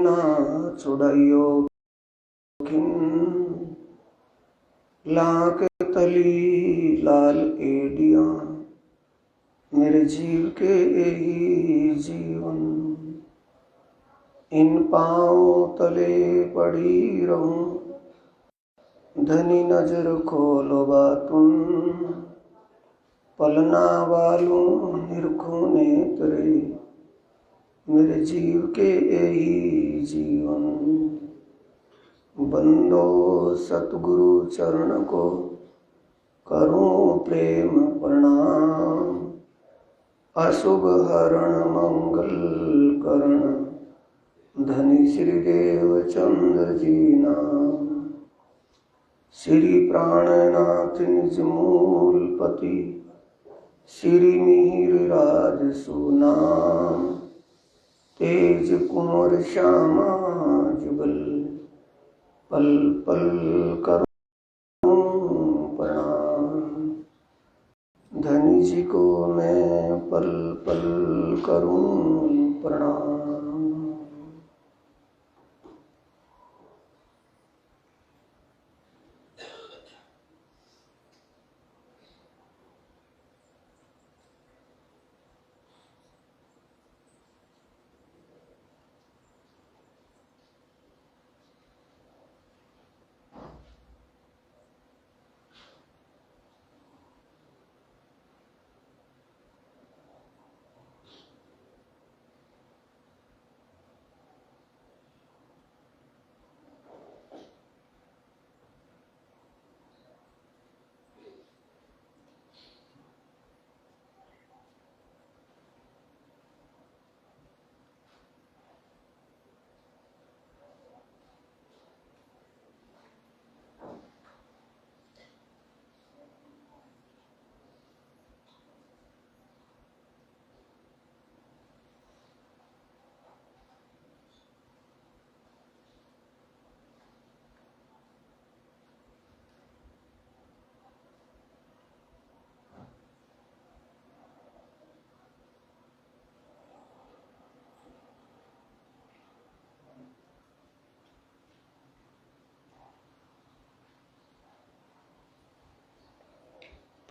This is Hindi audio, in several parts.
ना छुड़ाइयो खिन, लाख तली लाल एडिया मेरे जीव के यही जीवन, इन पाँव तले पड़ी रहूं, धनी नजर खोलो बातुन, पलना वालों निरखो नेत्रे मेरे जीव के यही जीवन, बंदो सतगुरु चरण को करूं प्रेम प्रणाम, अशुभ हरण मंगल करण धनी श्री देव चंद्र जी नाम, श्री प्राणनाथ निज मूल पति श्री मिहिर राज सुनाम, तेज कुंवर श्यामा जुगल पल पल करूं प्रणाम, धनी जी को मैं पल पल करूं प्रणाम।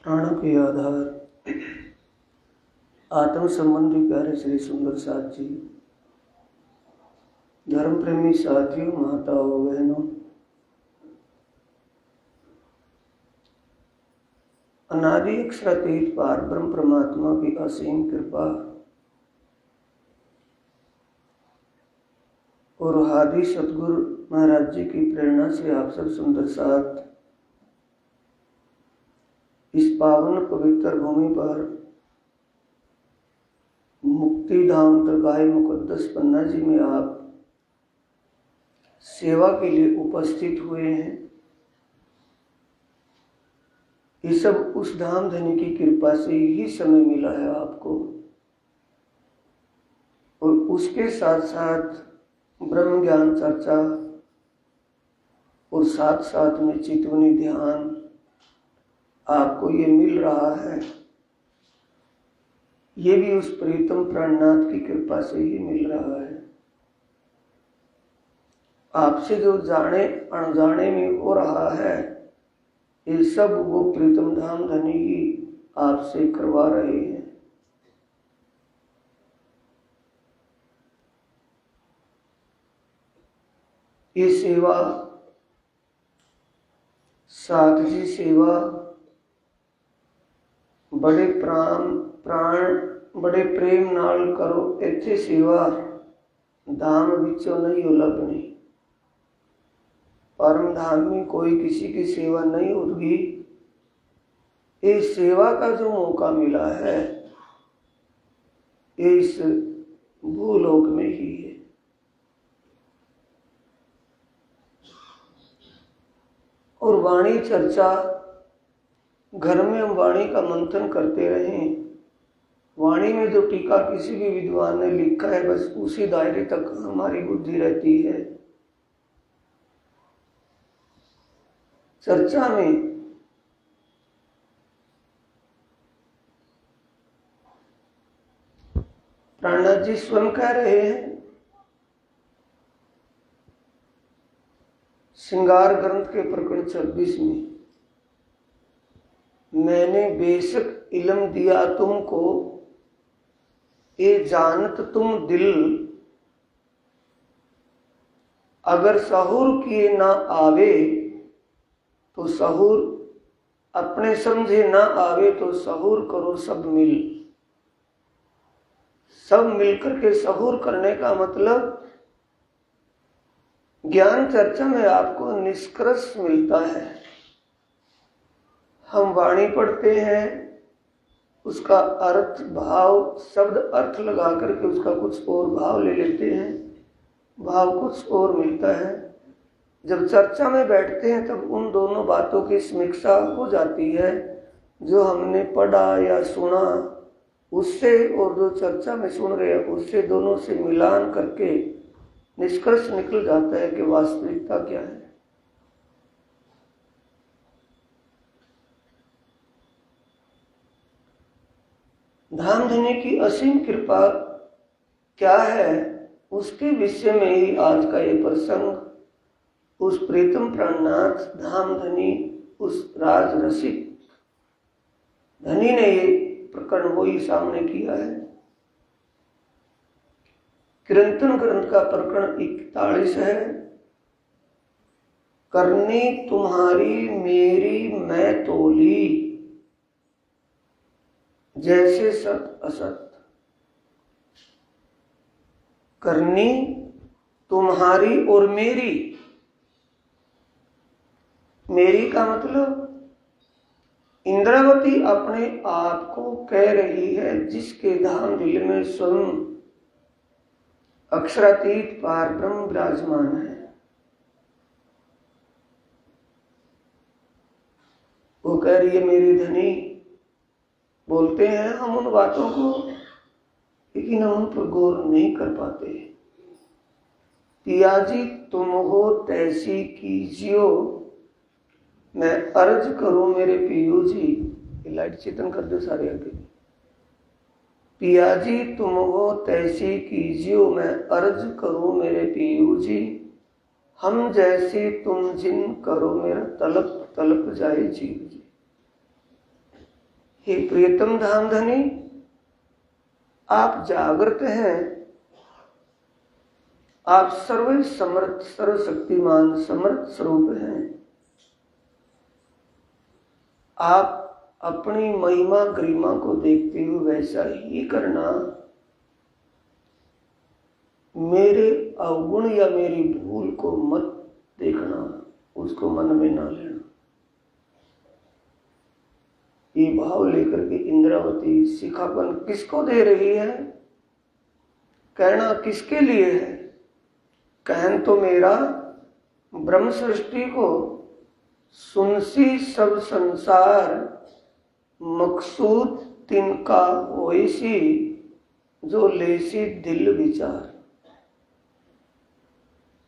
प्राणों के आधार आत्म संबंधी प्यारे श्री सुंदर साथ जी, धर्म प्रेमी साथियों, माताओं, बहनों, अनादि अक्षरातीत पार ब्रह्म परमात्मा की असीम कृपा और हादी सतगुरु महाराज जी की प्रेरणा से आप सब सुंदर साथ इस पावन पवित्र भूमि पर मुक्ति धाम दरगाह मुकद्दस पन्ना जी में आप सेवा के लिए उपस्थित हुए हैं। ये सब उस धाम धनी की कृपा से ही समय मिला है आपको, और उसके साथ साथ ब्रह्म ज्ञान चर्चा और साथ साथ में चितवनी ध्यान आपको ये मिल रहा है। ये भी उस प्रीतम प्राणनाथ की कृपा से ही मिल रहा है। आपसे जो जाने अनजाने में हो रहा है, ये सब वो प्रीतम धाम धनी ही आपसे करवा रहे हैं। ये सेवा साथ जी सेवा बड़े प्राण बड़े प्रेम नाल करो, इत्थे सेवा धाम विचों नहीं उलगनी। परम धाम में कोई किसी की सेवा नहीं होगी। ये सेवा का जो मौका मिला है, ये इस भूलोक में ही है। और वाणी चर्चा, घर में हम वाणी का मंथन करते रहें। वाणी में जो टीका किसी भी विद्वान ने लिखा है, बस उसी दायरे तक हमारी बुद्धि रहती है। चर्चा में प्राणनाथ जी स्वयं कह रहे हैं, श्रृंगार ग्रंथ के प्रकरण 26 में, मैंने बेशक इल्म दिया तुमको, ये जानत तुम दिल, अगर सहूर किए ना आवे तो सहूर, अपने समझे ना आवे तो सहूर करो सब मिल। सब मिलकर के सहूर करने का मतलब ज्ञान चर्चा में आपको निष्कर्ष मिलता है। हम वाणी पढ़ते हैं, उसका अर्थ भाव शब्द अर्थ लगा करके उसका कुछ और भाव ले लेते हैं, भाव कुछ और मिलता है। जब चर्चा में बैठते हैं तब उन दोनों बातों की समीक्षा हो जाती है, जो हमने पढ़ा या सुना उससे और जो चर्चा में सुन रहे हैं उससे, दोनों से मिलान करके निष्कर्ष निकल जाता है कि वास्तविकता क्या है। धामधनी की असीम कृपा क्या है, उसके विषय में ही आज का ये प्रसंग। उस प्रीतम प्राणनाथ धामधनी, उस राज रसिक धनी ने ये प्रकरण वही सामने किया है। कीर्तन ग्रंथ का प्रकरण 41 है। करनी तुम्हारी मेरी मैं तोली, जैसे सत असत। करनी तुम्हारी और मेरी, मेरी का मतलब इंद्रावती अपने आप को कह रही है, जिसके धाम दिल में स्वयं अक्षरातीत पार ब्रह्म विराजमान है। वो कह रही है मेरी धनी। बोलते हैं हम उन बातों को, लेकिन हम उन पर गौर नहीं कर पाते। पियाजी तुम हो तैसी कीजियो, मैं अर्ज करूं मेरे पियू जी। ये लाइट चेतन कर दो सारे आगे। पियाजी तुम हो तैसी कीजियो, मैं अर्ज करूं मेरे पियू जी। हम जैसे तुम जिन करो मेरा तलप तलप जाए जीव जी। हे प्रियतम धामधनी, आप जागृत हैं, आप सर्व समर्थ सर्वशक्तिमान समर्थ स्वरूप हैं। आप अपनी महिमा गरिमा को देखते हुए वैसा ही करना। मेरे अवगुण या मेरी भूल को मत देखना, उसको मन में ना लेना। ये भाव लेकर के इंद्रावती शिखापन किसको दे रही है, कहना किसके लिए है? कहन तो मेरा ब्रह्म सृष्टि को, सुनसी सब संसार मकसूद तिनका होइसी, जो लेसी दिल विचार।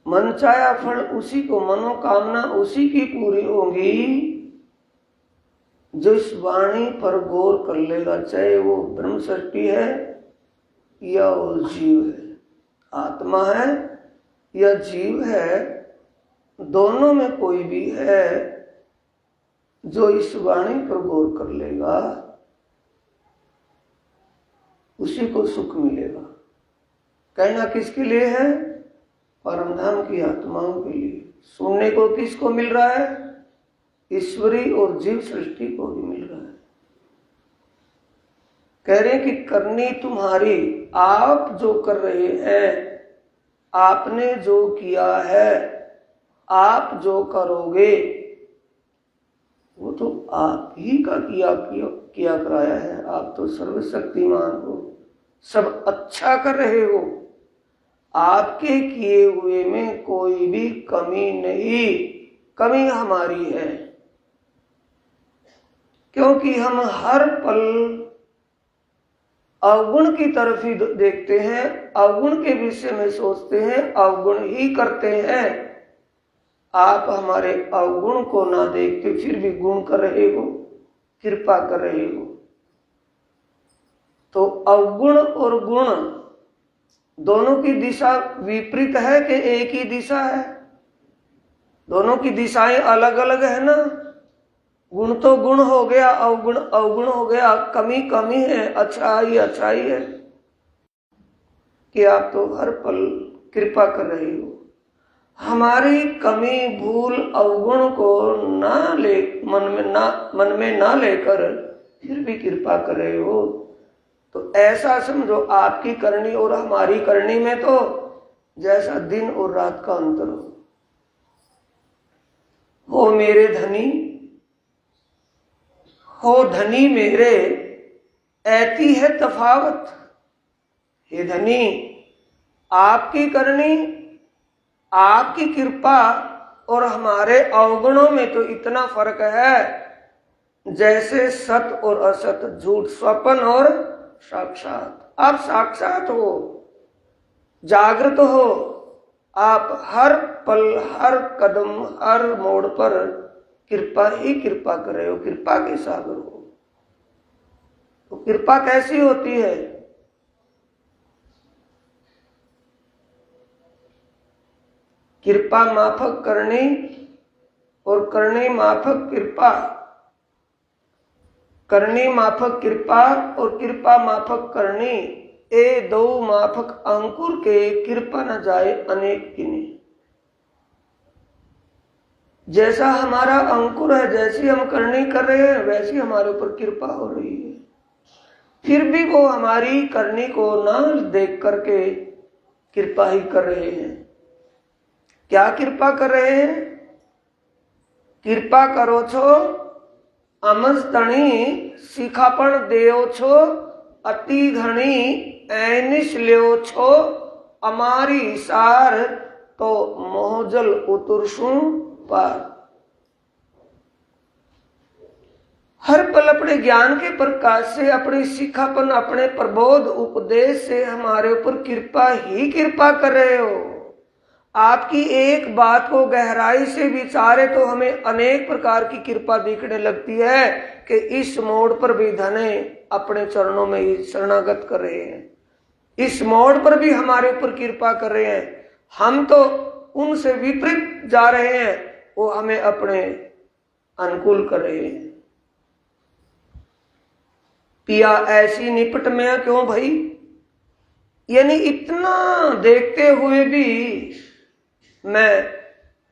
मन चाया फल उसी को, मनोकामना उसी की पूरी होगी जो इस वाणी पर गौर कर लेगा, चाहे वो ब्रह्म सृष्टि है या वो जीव है, आत्मा है या जीव है, दोनों में कोई भी है जो इस वाणी पर गौर कर लेगा, उसी को सुख मिलेगा। कहना किसके लिए है? परमधाम की आत्माओं के लिए। सुनने को किसको मिल रहा है? ईश्वरी और जीव सृष्टि को भी मिल रहा है। कह रहे कि करनी तुम्हारी, आप जो कर रहे हैं, आपने जो किया है, आप जो करोगे, वो तो आप ही का किया कराया है। आप तो सर्वशक्तिमान हो, सब अच्छा कर रहे हो। आपके किए हुए में कोई भी कमी नहीं, कमी हमारी है, क्योंकि हम हर पल अवगुण की तरफ ही देखते हैं, अवगुण के विषय में सोचते हैं, अवगुण ही करते हैं। आप हमारे अवगुण को ना देखते फिर भी गुण कर रहे हो, कृपा कर रहे हो। तो अवगुण और गुण दोनों की दिशा विपरीत है कि एक ही दिशा है? दोनों की दिशाएं अलग अलग है ना। गुण तो गुण हो गया, अवगुण अवगुण हो गया, कमी कमी है, अच्छाई अच्छाई है। कि आप तो हर पल कृपा कर रहे हो, हमारी कमी भूल अवगुण को मन में ना लेकर फिर भी कृपा कर रहे हो। तो ऐसा समझो आपकी करनी और हमारी करनी में तो जैसा दिन और रात का अंतर हो मेरे धनी, हो धनी मेरे, ऐती है तफावत। हे धनी, आपकी करनी, आपकी कृपा और हमारे अवगुणों में तो इतना फर्क है जैसे सत और असत, झूठ, स्वप्न और साक्षात। आप साक्षात हो, जागृत हो, आप हर पल हर कदम हर मोड़ पर कृपा ही कृपा कर रहे हो, कृपा के सागर हो। तो कृपा कैसी होती है? कृपा माफक करनी और करनी माफक कृपा, करनी माफक कृपा और कृपा माफक करनी, ए दो माफक अंकुर के कृपा न जाए अनेक किने। जैसा हमारा अंकुर है, जैसी हम करनी कर रहे हैं, वैसी हमारे ऊपर कृपा हो रही है। फिर भी वो हमारी करनी को ना देख करके कृपा ही कर रहे हैं। क्या कृपा कर रहे हैं? कृपा करो छो अमज तणी सीखापण देओ छो, अति घणी ऐनिश ल्यो छो, अमारी सार तो मोहजल उतरसू पार। हर पल अपने ज्ञान के प्रकाश से, अपनी सीखापन, अपने प्रबोध उपदेश से हमारे ऊपर कृपा ही कृपा कर रहे हो। आपकी एक बात को गहराई से विचारे तो हमें अनेक प्रकार की कृपा दिखने लगती है कि इस मोड़ पर भी धने अपने चरणों में ही शरणागत कर रहे हैं, इस मोड़ पर भी हमारे ऊपर कृपा कर रहे हैं। हम तो उनसे विपरीत जा रहे हैं, वो हमें अपने अनुकूल कर रहे हैं। पिया ऐसी निपट में क्यों भाई, यानी इतना देखते हुए भी मैं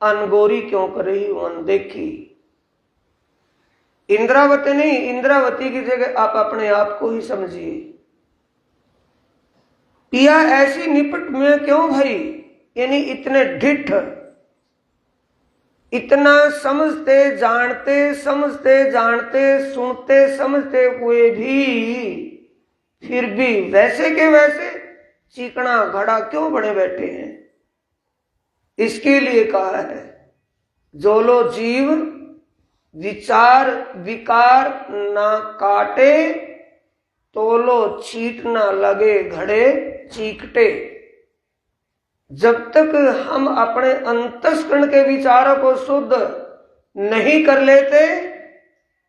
अनगोरी क्यों कर रही हूं, अनदेखी। इंद्रावती नहीं, इंद्रावती की जगह आप अपने आप को ही समझिए। पिया ऐसी निपट में क्यों भाई, यानी इतने ढिठ, इतना समझते जानते सुनते समझते हुए भी फिर भी वैसे के वैसे चिकना घड़ा क्यों बने बैठे हैं। इसके लिए कहा है, जो लो जीव विचार विकार ना काटे, तोलो चीट ना लगे घड़े चीकटे। जब तक हम अपने अंतस्करण के विचारों को शुद्ध नहीं कर लेते,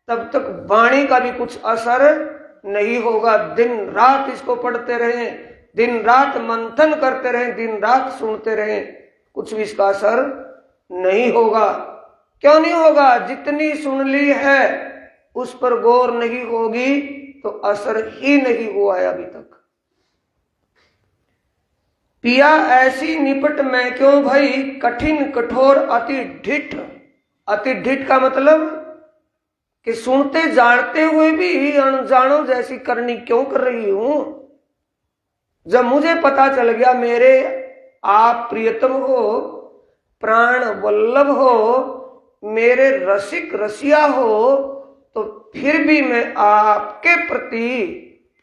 तब तक वाणी का भी कुछ असर नहीं होगा। दिन रात इसको पढ़ते रहें, दिन रात मंथन करते रहें, दिन रात सुनते रहें, कुछ भी इसका असर नहीं होगा। क्यों नहीं होगा? जितनी सुन ली है उस पर गौर नहीं होगी तो असर ही नहीं हुआ है अभी तक। पिया ऐसी निपट में क्यों भाई, कठिन कठोर अति ढिठ। अति ढिठ का मतलब कि सुनते जानते हुए भी अनजानो जैसी करनी क्यों कर रही हूं। जब मुझे पता चल गया मेरे आप प्रियतम हो, प्राण वल्लभ हो, मेरे रसिक रसिया हो, तो फिर भी मैं आपके प्रति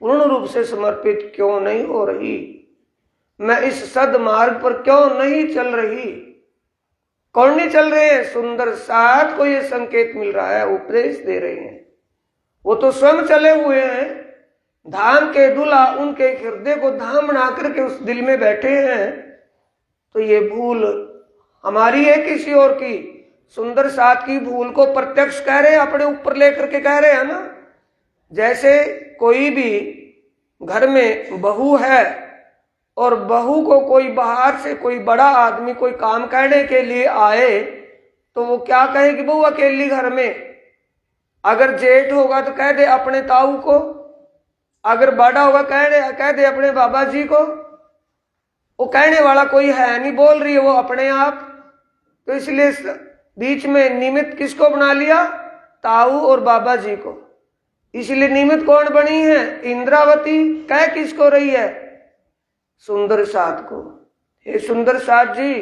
पूर्ण रूप से समर्पित क्यों नहीं हो रही। मैं इस सदमार्ग पर क्यों नहीं चल रही। कौन नहीं चल रहे हैं? सुंदर साथ को ये संकेत मिल रहा है, उपदेश दे रहे हैं। वो तो स्वयं चले हुए हैं, धाम के दूल्हा उनके हृदय को धाम बना करके उस दिल में बैठे हैं। तो ये भूल हमारी है किसी और की? सुंदर साथ की भूल को प्रत्यक्ष कह रहे हैं, अपने ऊपर लेकर के कह रहे हैं ना। जैसे कोई भी घर में बहू है और बहू को कोई बाहर से कोई बड़ा आदमी कोई काम करने के लिए आए तो वो क्या कहेगी बहू अकेली घर में? अगर जेठ होगा तो कह दे अपने ताऊ को, अगर बड़ा होगा कह दे अपने बाबा जी को। वो कहने वाला कोई है नहीं, बोल रही है वो अपने आप। तो इसलिए बीच में निमित्त किसको बना लिया? ताऊ और बाबा जी को। इसलिए निमित्त कौन बनी है? इंद्रावती। कह किसको रही है? सुंदर साथ को। हे सुंदर साथ जी,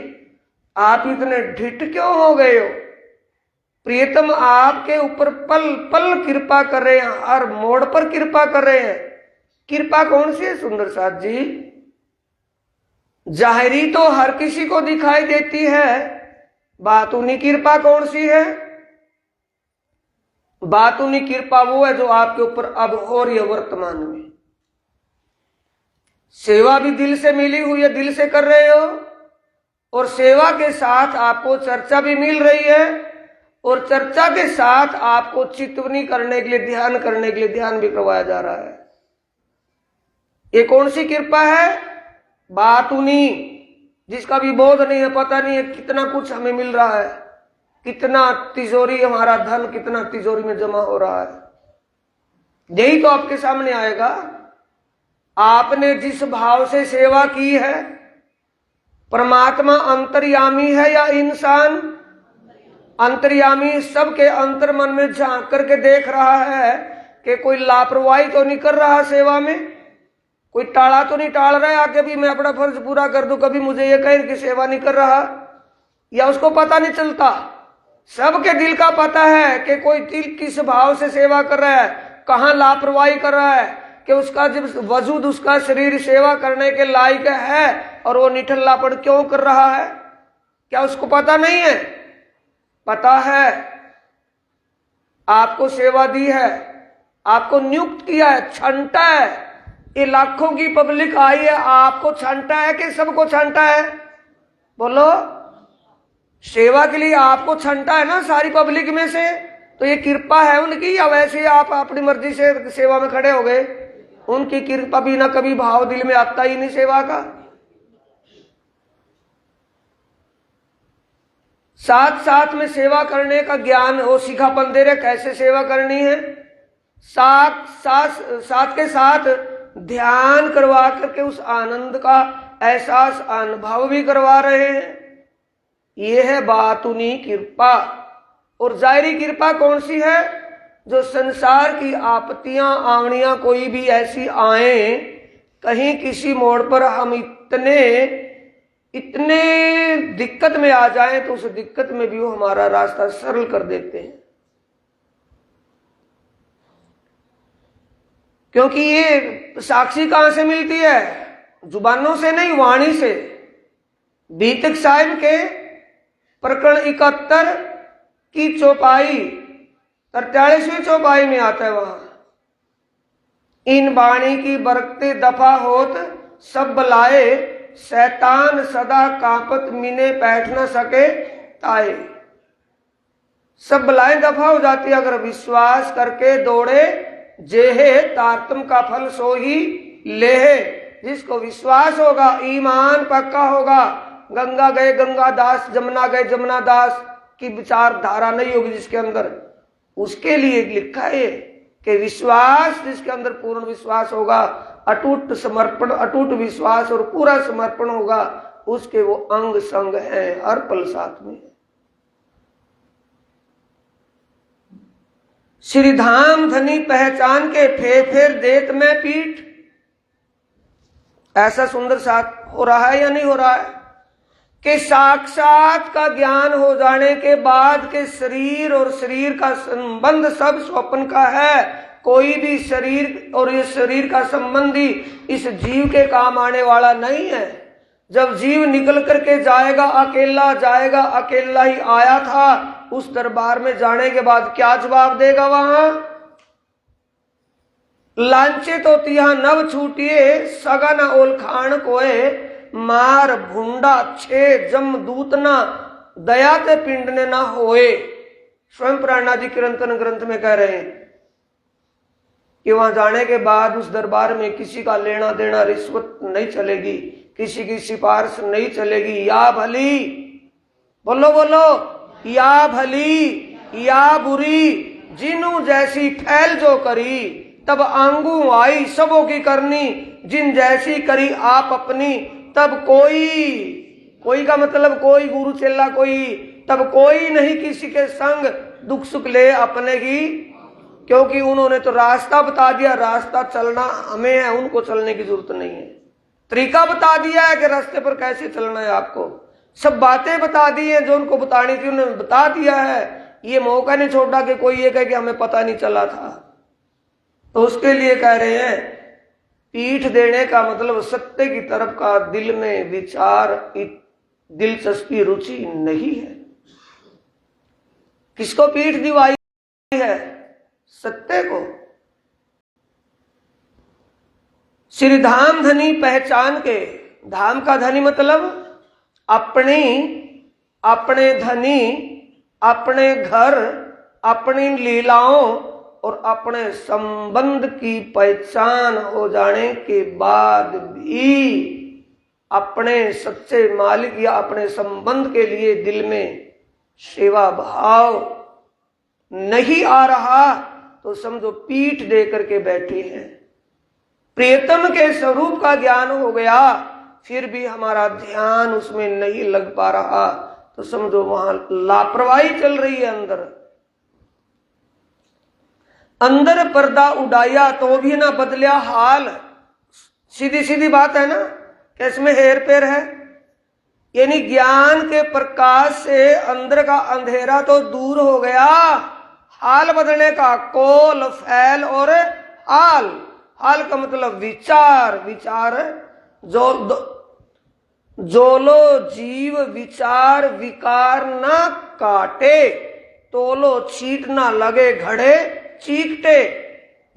आप इतने ढिठ क्यों हो गए हो? प्रियतम आपके ऊपर पल पल कृपा कर रहे हैं, हर मोड़ पर कृपा कर रहे हैं। कृपा कौन सी है सुंदर साथ जी? जाहिरी तो हर किसी को दिखाई देती है, बातूनी कृपा कौन सी है? बातूनी कृपा वो है जो आपके ऊपर अब हो रही है वर्तमान में। सेवा भी दिल से मिली हुई है, दिल से कर रहे हो, और सेवा के साथ आपको चर्चा भी मिल रही है, और चर्चा के साथ आपको चितवनी करने के लिए, ध्यान करने के लिए ध्यान भी करवाया जा रहा है। ये कौन सी कृपा है? बातूनी, जिसका भी बोध नहीं है, पता नहीं है कितना कुछ हमें मिल रहा है, कितना तिजोरी हमारा धन कितना तिजोरी में जमा हो रहा है। यही तो आपके सामने आएगा। आपने जिस भाव से सेवा की है, परमात्मा अंतर्यामी है या इंसान? अंतर्यामी सबके अंतर मन में झांक करके देख रहा है कि कोई लापरवाही तो नहीं कर रहा सेवा में, कोई टाला तो नहीं टाल रहा है आके भी मैं अपना फर्ज पूरा कर दूं, कभी मुझे ये कहे कि सेवा नहीं कर रहा, या उसको पता नहीं चलता। सबके दिल का पता है कि कोई दिल किस भाव से सेवा कर रहा है, कहाँ लापरवाही कर रहा है, कि उसका जब वजूद, उसका शरीर सेवा करने के लायक है और वो निठल्लापन क्यों कर रहा है। क्या उसको पता नहीं है? पता है। आपको सेवा दी है, आपको नियुक्त किया है, छंटा है। ये लाखों की पब्लिक आई है, आपको छंटा है कि सबको छंटा है? बोलो। सेवा के लिए आपको छंटा है ना सारी पब्लिक में से, तो ये कृपा है उनकी, या वैसे आप अपनी मर्जी से सेवा में खड़े हो गए? उनकी कृपा भी ना कभी भाव दिल में आता ही नहीं सेवा का। साथ साथ में सेवा करने का ज्ञान वो सिखापन दे रहे, कैसे सेवा करनी है। साथ के साथ ध्यान करवा करके उस आनंद का एहसास, अनुभव भी करवा रहे हैं। ये है बातूनी कृपा। और जाहिरी कृपा कौन सी है? जो संसार की आपत्तियां आवनियां कोई भी ऐसी आए, कहीं किसी मोड़ पर हम इतने दिक्कत में आ जाएं, तो उस दिक्कत में भी वो हमारा रास्ता सरल कर देते हैं। क्योंकि ये साक्षी कहां से मिलती है? जुबानों से नहीं, वाणी से। बीतक साहिब के प्रकरण 71 की चौपाई, 43वीं चौपाई में आता है वहां, इन वाणी की बरकते दफा होत सब बलाए, शैतान सदा कांपत मिने बैठ न सके ताए। सब बलाएं दफा हो जाती है अगर विश्वास करके दौड़े, जेहे तारतम का फल सो ही लेहे। जिसको विश्वास होगा, ईमान पक्का होगा, गंगा गए गंगा दास, जमुना गए जमुना दास की विचारधारा नहीं होगी जिसके अंदर, उसके लिए लिखा है कि विश्वास, जिसके अंदर पूर्ण विश्वास होगा, अटूट समर्पण, अटूट विश्वास और पूरा समर्पण होगा, उसके वो अंग संग है, हर पल साथ में। श्री धाम धनी पहचान के फेर देत में पीठ। ऐसा सुंदर साथ हो रहा है या नहीं हो रहा है? कि साक्षात का ज्ञान हो जाने के बाद के शरीर और शरीर का संबंध सब स्वप्न का है। कोई भी शरीर और ये शरीर का संबंधी इस जीव के काम आने वाला नहीं है। जब जीव निकल करके जाएगा, अकेला जाएगा, अकेला ही आया था, उस दरबार में जाने के बाद क्या जवाब देगा वहां? लांचे तो तिहा नव छूटिए, सगा न ओलखान कोए, मार भूंडा छे जम दूत ना, दया ते पिंड ने ना होए। स्वयं प्राणादि कीर्तन ग्रंथ में कह रहे हैं कि वहां जाने के बाद उस दरबार में किसी का लेना देना, रिश्वत नहीं चलेगी, किसी की सिफारिश नहीं चलेगी। या भली, बोलो बोलो, या भली या बुरी, जिनु जैसी फैल जो करी, तब आंगू आई सबों की करनी, जिन जैसी करी आप अपनी, तब कोई का मतलब कोई गुरु चेला कोई, तब कोई नहीं किसी के संग दुख सुख ले अपने की, क्योंकि उन्होंने तो रास्ता बता दिया, रास्ता चलना हमें है, उनको चलने की जरूरत नहीं है। तरीका बता दिया है कि रास्ते पर कैसे चलना है, आपको सब बातें बता दी है जो उनको बतानी थी, उन्होंने बता दिया है। ये मौका नहीं छोड़ा कि कोई ये कहे कि हमें पता नहीं चला था। तो उसके लिए कह रहे हैं पीठ देने का मतलब सत्य की तरफ का दिल में विचार, दिलचस्पी, रुचि नहीं है। किसको पीठ दिवाई है? सत्य को। श्री धाम धनी पहचान के, धाम का धनी मतलब अपने धनी, अपने घर, अपनी लीलाओं और अपने संबंध की पहचान हो जाने के बाद भी अपने सच्चे मालिक या अपने संबंध के लिए दिल में सेवा भाव नहीं आ रहा तो समझो पीठ दे करके बैठे हैं। प्रियतम के स्वरूप का ज्ञान हो गया फिर भी हमारा ध्यान उसमें नहीं लग पा रहा तो समझो वहां लापरवाही चल रही है। अंदर पर्दा उड़ाया तो भी ना बदलिया हाल। सीधी सीधी बात है ना कि इसमें हेर फेर है। यानी ज्ञान के प्रकाश से अंदर का अंधेरा तो दूर हो गया, हाल बदलने का, कोल फैल और हाल। हाल का मतलब विचार, विचार जो लो जीव विचार विकार ना काटे, तोलो छीट ना लगे घड़े चीकटे।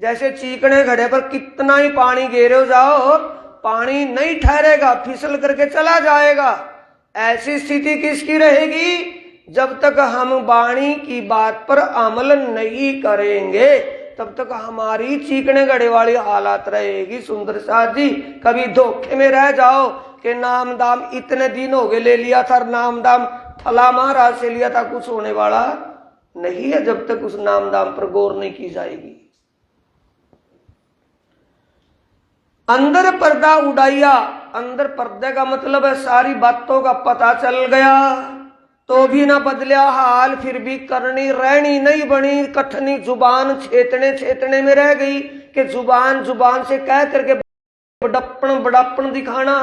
जैसे चीकने घड़े पर कितना ही पानी गेरे जाओ पानी नहीं ठहरेगा, फिसल करके चला जाएगा। ऐसी स्थिति किसकी रहेगी? जब तक हम वाणी की बात पर अमल नहीं करेंगे तब तक हमारी चीकने घड़े वाली हालात रहेगी। सुंदर साथ जी, कभी धोखे में रह जाओ कि नाम दाम इतने दिन हो गए ले लिया था, नाम दाम फला महाराज से लिया था, कुछ होने वाला नहीं है जब तक उस नाम दाम पर गौर नहीं की जाएगी। अंदर पर्दा उड़ाया, अंदर पर्दे का मतलब है सारी बातों का पता चल गया तो भी ना बदलिया हाल, फिर भी करनी रहनी नहीं बनी। कठनी जुबान छेतने छेतने में रह गई कि जुबान जुबान से कह करके बड़प्पन दिखाना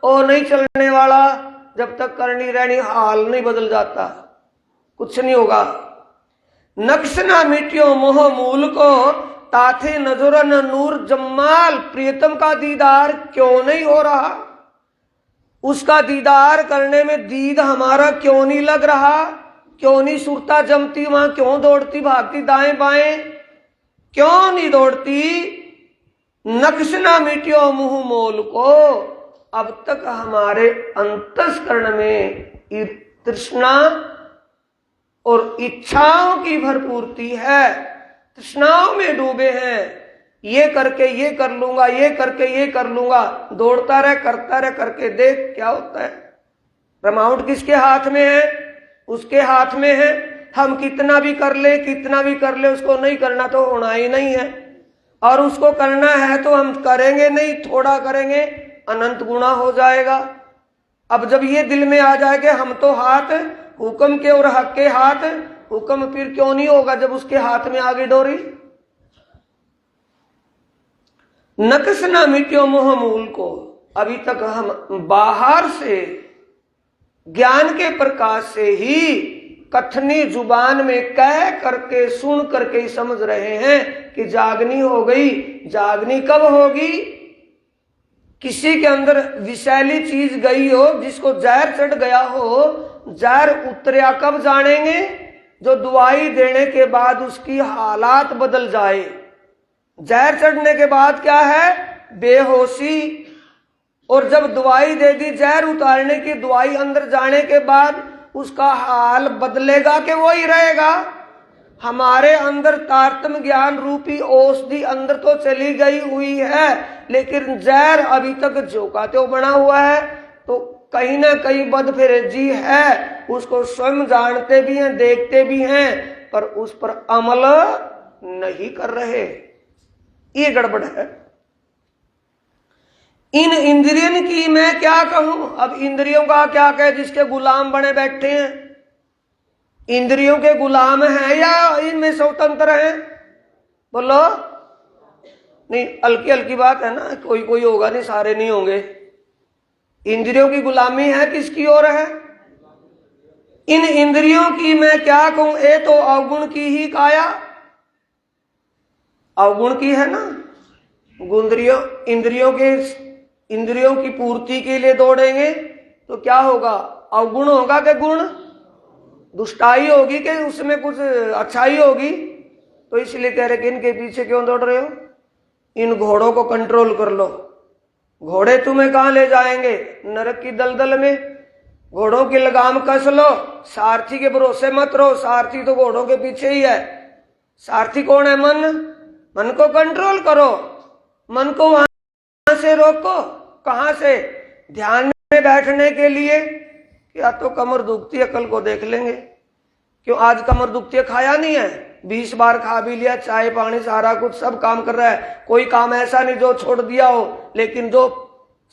और नहीं चलने वाला। जब तक करनी रहनी हाल नहीं बदल जाता कुछ नहीं होगा। नक्श ना मिटियो मोह मूल को, ताथे नजरन नूर जमाल। प्रियतम का दीदार क्यों नहीं हो रहा? उसका दीदार करने में दीद हमारा क्यों नहीं लग रहा? क्यों नहीं सुरता जमती, वहां क्यों दौड़ती भागती दाएं बाएं, क्यों नहीं दौड़ती? नक्श ना मिटियो मुंह मोल को, अब तक हमारे अंतस्करण में तृष्णा और इच्छाओं की भरपूर्ति है। तृष्णाओं में डूबे हैं, ये करके ये कर लूंगा, ये करके ये कर लूंगा। दौड़ता रहे, करता रहे, करके देख क्या होता है। प्रमाउंट किसके हाथ में है? उसके हाथ में है। हम कितना भी कर ले, कितना भी कर ले, उसको नहीं करना तो होना ही नहीं है। और उसको करना है तो हम करेंगे नहीं, थोड़ा करेंगे अनंत गुना हो जाएगा। अब जब ये दिल में आ जाएगा हम तो हाथ हुक्म के और हक के हाथ, हुक्म फिर क्यों नहीं होगा जब उसके हाथ में आगे डोरी। नक्श ना मिट्यो मोह मूल को, अभी तक हम बाहर से ज्ञान के प्रकाश से ही कथनी जुबान में कह करके सुन करके ही समझ रहे हैं कि जागनी हो गई। जागनी कब होगी? किसी के अंदर विषैली चीज गई हो, जिसको जहर चढ़ गया हो, जहर उतरिया कब जानेंगे? जो दवाई देने के बाद उसकी हालात बदल जाए। जहर चढ़ने के बाद क्या है? बेहोशी। और जब दवाई दे दी जहर उतारने की, दवाई अंदर जाने के बाद उसका हाल बदलेगा कि वो ही रहेगा? हमारे अंदर तारतम्य ज्ञान रूपी औषधि अंदर तो चली गई हुई है, लेकिन जहर अभी तक झोंका तो बना हुआ है। तो कहीं ना कहीं बदफिरेजी है, उसको स्वयं जानते भी हैं, देखते भी हैं, पर उस पर अमल नहीं कर रहे। ये गड़बड़ है। इन इंद्रियों की मैं क्या कहूं। अब इंद्रियों का क्या कहे, जिसके गुलाम बने बैठे हैं। इंद्रियों के गुलाम हैं या इनमें स्वतंत्र हैं? बोलो। नहीं, हल्की हल्की बात है ना, कोई कोई होगा, नहीं सारे नहीं होंगे। इंद्रियों की गुलामी है किसकी ओर है? इन इंद्रियों की मैं क्या कहूं, ये तो अवगुण की ही काया। अवगुण की है ना। इंद्रियों की पूर्ति के लिए दौड़ेंगे तो क्या होगा? अवगुण होगा कि गुण? दुष्टाई होगी कि उसमें कुछ अच्छाई होगी? तो इसलिए कह रहे कि इनके पीछे क्यों दौड़ रहे हो? इन घोड़ों को कंट्रोल कर लो। घोड़े तुम्हें कहां ले जाएंगे? नरक की दलदल में। घोड़ों की लगाम कस लो, सारथी के भरोसे मत रहो। सारथी तो घोड़ों के पीछे ही है। सारथी कौन है? मन। मन को कंट्रोल करो, मन को वहां से रोको। कहां से? ध्यान में बैठने के लिए। या तो कमर दुखती है, कल को देख लेंगे। क्यों आज कमर दुखती है? खाया नहीं है, 20 बार खा भी लिया, चाय पानी सारा कुछ सब काम कर रहा है। कोई काम ऐसा नहीं जो छोड़ दिया हो, लेकिन जो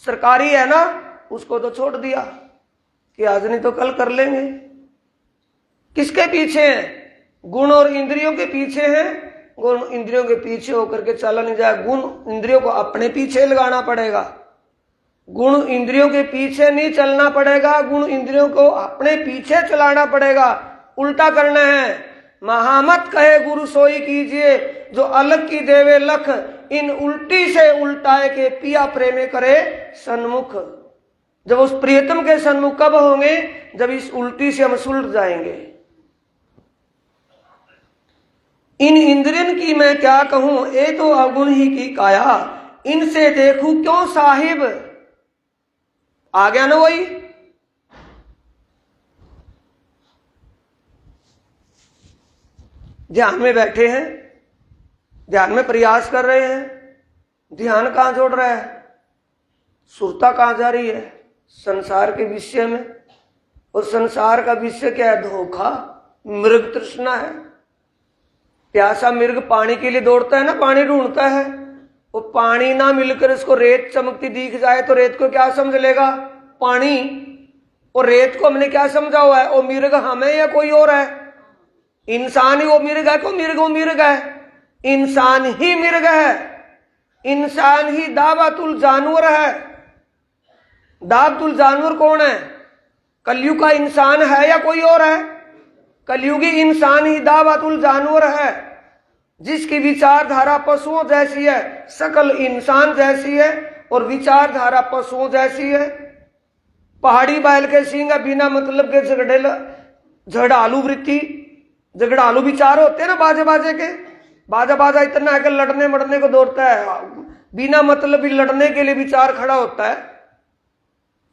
सरकारी है ना उसको तो छोड़ दिया कि आज नहीं तो कल कर लेंगे। किसके पीछे हैं? गुण और इंद्रियों के पीछे हैं। गुण इंद्रियों के पीछे होकर के चला नहीं जाए। गुण इंद्रियों को अपने पीछे लगाना पड़ेगा। गुण इंद्रियों के पीछे नहीं चलना पड़ेगा, गुण इंद्रियों को अपने पीछे चलाना पड़ेगा। उल्टा करना है। महामत कहे गुरु सोई कीजिए, जो अलग की देवे लख। इन उल्टी से उल्टाए के पिया प्रेमे करे सन्मुख। जब उस प्रियतम के सन्मुख कब होंगे? जब इस उल्टी से हम सुलट जाएंगे। इन इंद्रियन की मैं क्या कहूं, ये तो अवगुण ही की काया। इनसे देखूं क्यों साहिब। आ गया ना वही। ध्यान में बैठे हैं, ध्यान में प्रयास कर रहे हैं। ध्यान कहां जोड़ रहा है? सुरता कहां जा रही है? संसार के विषय में। और संसार का विषय क्या है? धोखा, मृग तृष्णा है। प्यासा मृग पानी के लिए दौड़ता है ना, पानी ढूंढता है। वो पानी ना मिलकर उसको रेत चमकती दिख जाए तो रेत को क्या समझ लेगा? पानी। और रेत को हमने क्या समझा हुआ है? वो मृग हम है या कोई और है? इंसान ही वो मृग है को मृग वो मृग है? इंसान ही मृग है। इंसान ही दाबातुल जानवर है। दाबातुल जानवर कौन है? कलयुग का इंसान है या कोई और है? कलयुगी इंसान ही दाबातुल जानवर है, जिसकी विचारधारा पशुओं जैसी है, शकल इंसान जैसी है और विचारधारा पशुओं जैसी है। पहाड़ी बैल के सींग बिना मतलब के झगड़ालू वृत्ति, झगड़ालू विचार होते हैं ना बाजे बाजे के। बाजा बाजा इतना है कि लड़ने मरने को दौड़ता है, बिना मतलब ही लड़ने के लिए विचार खड़ा होता है।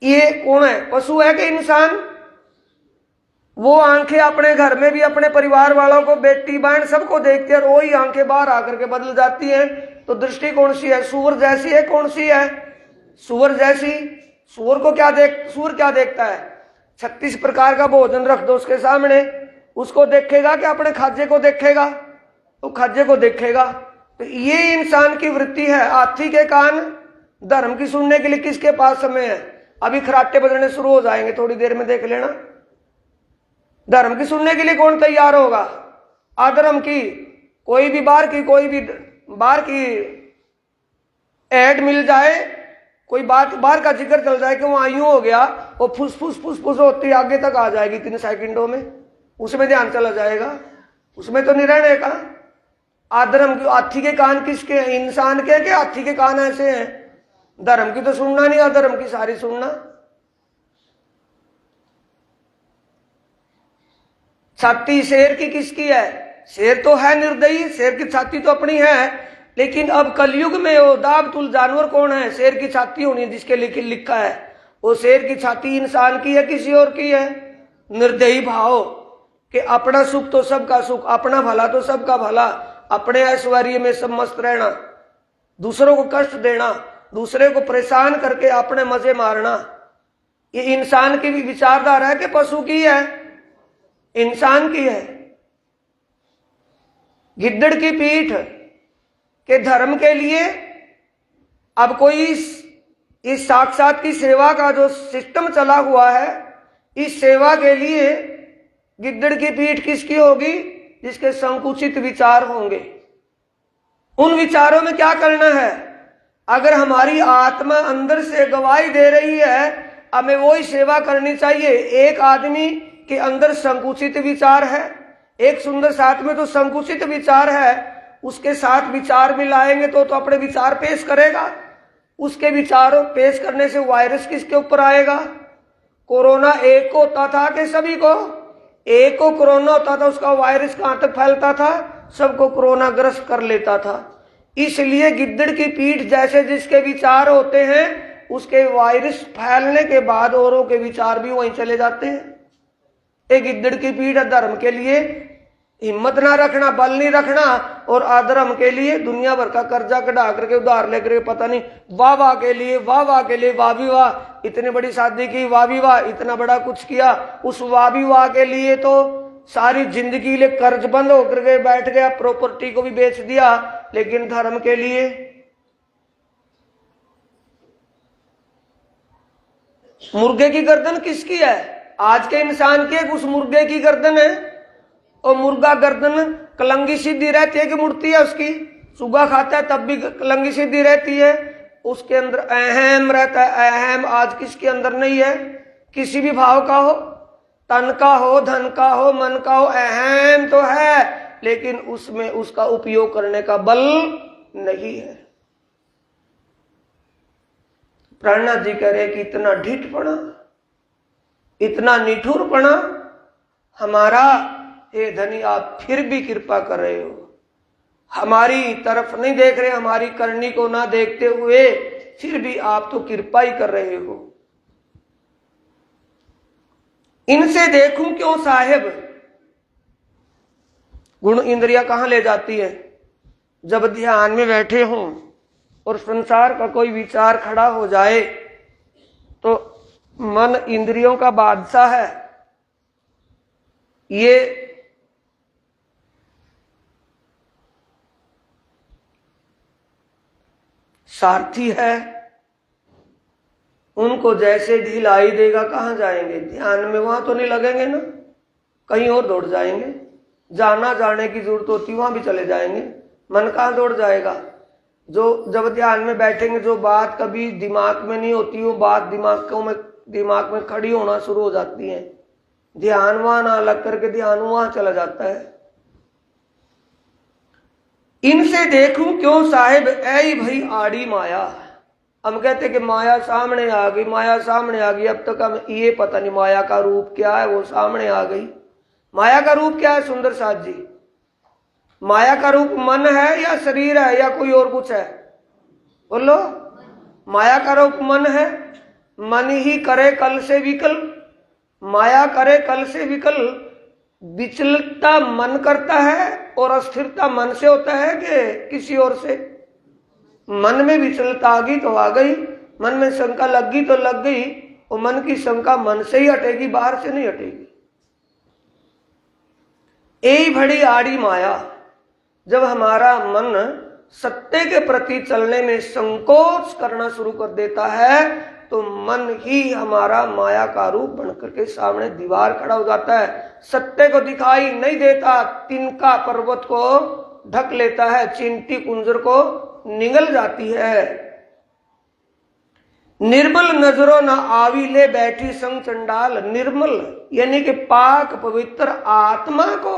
ये कौन है? पशु है कि इंसान? वो आंखें अपने घर में भी अपने परिवार वालों को, बेटी बहन सबको देखती है, और वही आंखें बाहर आकर के बदल जाती हैं। तो दृष्टि कौन सी है? सूअर जैसी है। कौन सी है? सूअर जैसी। सूअर को क्या सूअर क्या देखता है? 36 प्रकार का भोजन रख दो उसके सामने, उसको देखेगा कि अपने खाजे को देखेगा? तो खाजे को देखेगा। तो ये इंसान की वृत्ति है। हाथी के कान धर्म की सुनने के लिए किसके पास समय है? अभी खराटे बजने शुरू हो जाएंगे थोड़ी देर में, देख लेना। धर्म की सुनने के लिए कौन तैयार होगा? अधर्म की कोई भी बार की ऐड मिल जाए, कोई बात बाहर का जिक्र चल जाए कि वहां यूं हो गया, वो फुस होती आगे तक आ जाएगी 3 सेकंडों में, उसमें ध्यान चला जाएगा। उसमें तो नहीं रहने का। अधर्म की हाथी के कान किसके हैं? इंसान के कि हाथी के कान ऐसे हैं? धर्म की तो सुनना नहीं, अधर्म की सारी सुनना। छाती शेर की किसकी है? शेर तो है निर्दयी, शेर की छाती तो अपनी है। लेकिन अब कलयुग में वो दाबतुल जानवर कौन है? शेर की छाती होनी है जिसके लिखा है। वो शेर की छाती इंसान की है किसी और की है? निर्दयी भाव कि अपना सुख तो सबका सुख, अपना भला तो सबका भला, अपने ऐश्वर्य में सब मस्त रहना, दूसरों को कष्ट देना, दूसरे को परेशान करके अपने मजे मारना। ये इंसान की भी विचारधारा है कि पशु की है? इंसान की है। गिद्दड़ की पीठ के धर्म के लिए अब कोई इस साक्षात की सेवा का जो सिस्टम चला हुआ है, इस सेवा के लिए गिद्दड़ की पीठ किसकी होगी? जिसके संकुचित विचार होंगे। उन विचारों में क्या करना है? अगर हमारी आत्मा अंदर से गवाही दे रही है, हमें वही सेवा करनी चाहिए। एक आदमी के अंदर संकुचित विचार है, एक सुंदर साथ में तो संकुचित विचार है, उसके साथ विचार भी लाएंगे तो अपने विचार पेश करेगा। उसके विचारों पेश करने से वायरस किसके ऊपर आएगा? कोरोना एक को होता था कि सभी को? एक को कोरोना होता था, उसका वायरस कहां तक फैलता था? सबको कोरोना ग्रस्त कर लेता था। इसलिए गिद्दड़ की पीठ जैसे जिसके विचार होते हैं, उसके वायरस फैलने के बाद औरों के विचार भी वहीं चले जाते हैं। एक गिद्दड़ की पीठ धर्म के लिए हिम्मत ना रखना, बल नहीं रखना, और अधर्म के लिए दुनिया भर का कर्जा कढ़ा करके उधार लेकर पता नहीं वाह वाह के लिए वाह भी वाह, इतनी बड़ी शादी की वाह भी वाह, इतना बड़ा कुछ किया, उस वाह भी वाह के लिए तो सारी जिंदगी लिए कर्ज बंद होकर के बैठ गया, प्रॉपर्टी को भी बेच दिया। लेकिन धर्म के लिए मुर्गे की गर्दन किसकी है? आज के इंसान की है, उस मुर्गे की गर्दन है। और मुर्गा गर्दन कलंगी सीधी रहती है कि मुड़ती है उसकी? सुगा खाता है तब भी कलंगी सीधी रहती है। उसके अंदर अहम रहता है। अहम आज किसके अंदर नहीं है? किसी भी भाव का हो, तन का हो, धन का हो, मन का हो, अहम तो है, लेकिन उसमें उसका उपयोग करने का बल नहीं है। प्राणनाथ जी कह रहे कि इतना ढीठपना, इतना निठुरपना हमारा, हे धनी आप फिर भी कृपा कर रहे हो, हमारी तरफ नहीं देख रहे, हमारी करनी को ना देखते हुए फिर भी आप तो कृपा ही कर रहे हो। इनसे देखूं क्यों साहेब? गुण इंद्रिया कहां ले जाती है? जब ध्यान में बैठे हों और संसार का कोई विचार खड़ा हो जाए तो मन इंद्रियों का बादशाह है। ये सारथी है, उनको जैसे ढिलाई देगा कहां जाएंगे? ध्यान में, वहां तो नहीं लगेंगे ना, कहीं और दौड़ जाएंगे। जाना जाने की जरूरत होती वहां भी चले जाएंगे। मन कहां दौड़ जाएगा? जो जब ध्यान में बैठेंगे, जो बात कभी दिमाग में नहीं होती वो बात दिमाग में खड़ी होना शुरू हो जाती है। ध्यान वहां ना लग करके ध्यान वहां चला जाता है। इनसे देखूं क्यों साहिब ऐ भई आड़ी माया। हम कहते कि माया सामने आ गई, माया सामने आ गई। अब तक हम ये पता नहीं माया का रूप क्या है, वो सामने आ गई। माया का रूप क्या है सुंदर साथ जी? माया का रूप मन है या शरीर है या कोई और कुछ है? बोलो। माया का रूप मन है। मन ही करे कल से विकल, माया करे कल से विकल। विचलता मन करता है और अस्थिरता मन से होता है कि किसी और से? मन में विचलता आ गई तो आ गई, मन में शंका लग गई तो लग गई, और मन की शंका मन से ही हटेगी, बाहर से नहीं हटेगी। यही बड़ी आड़ी माया। जब हमारा मन सत्य के प्रति चलने में संकोच करना शुरू कर देता है तो मन ही हमारा माया का रूप बनकर के सामने दीवार खड़ा हो जाता है। सत्य को दिखाई नहीं देता, तिनका पर्वत को ढक लेता है, चिंटी कुंजर को निगल जाती है। निर्मल नजरों न आवी ले बैठी संग चंडाल। निर्मल यानी कि पाक पवित्र आत्मा को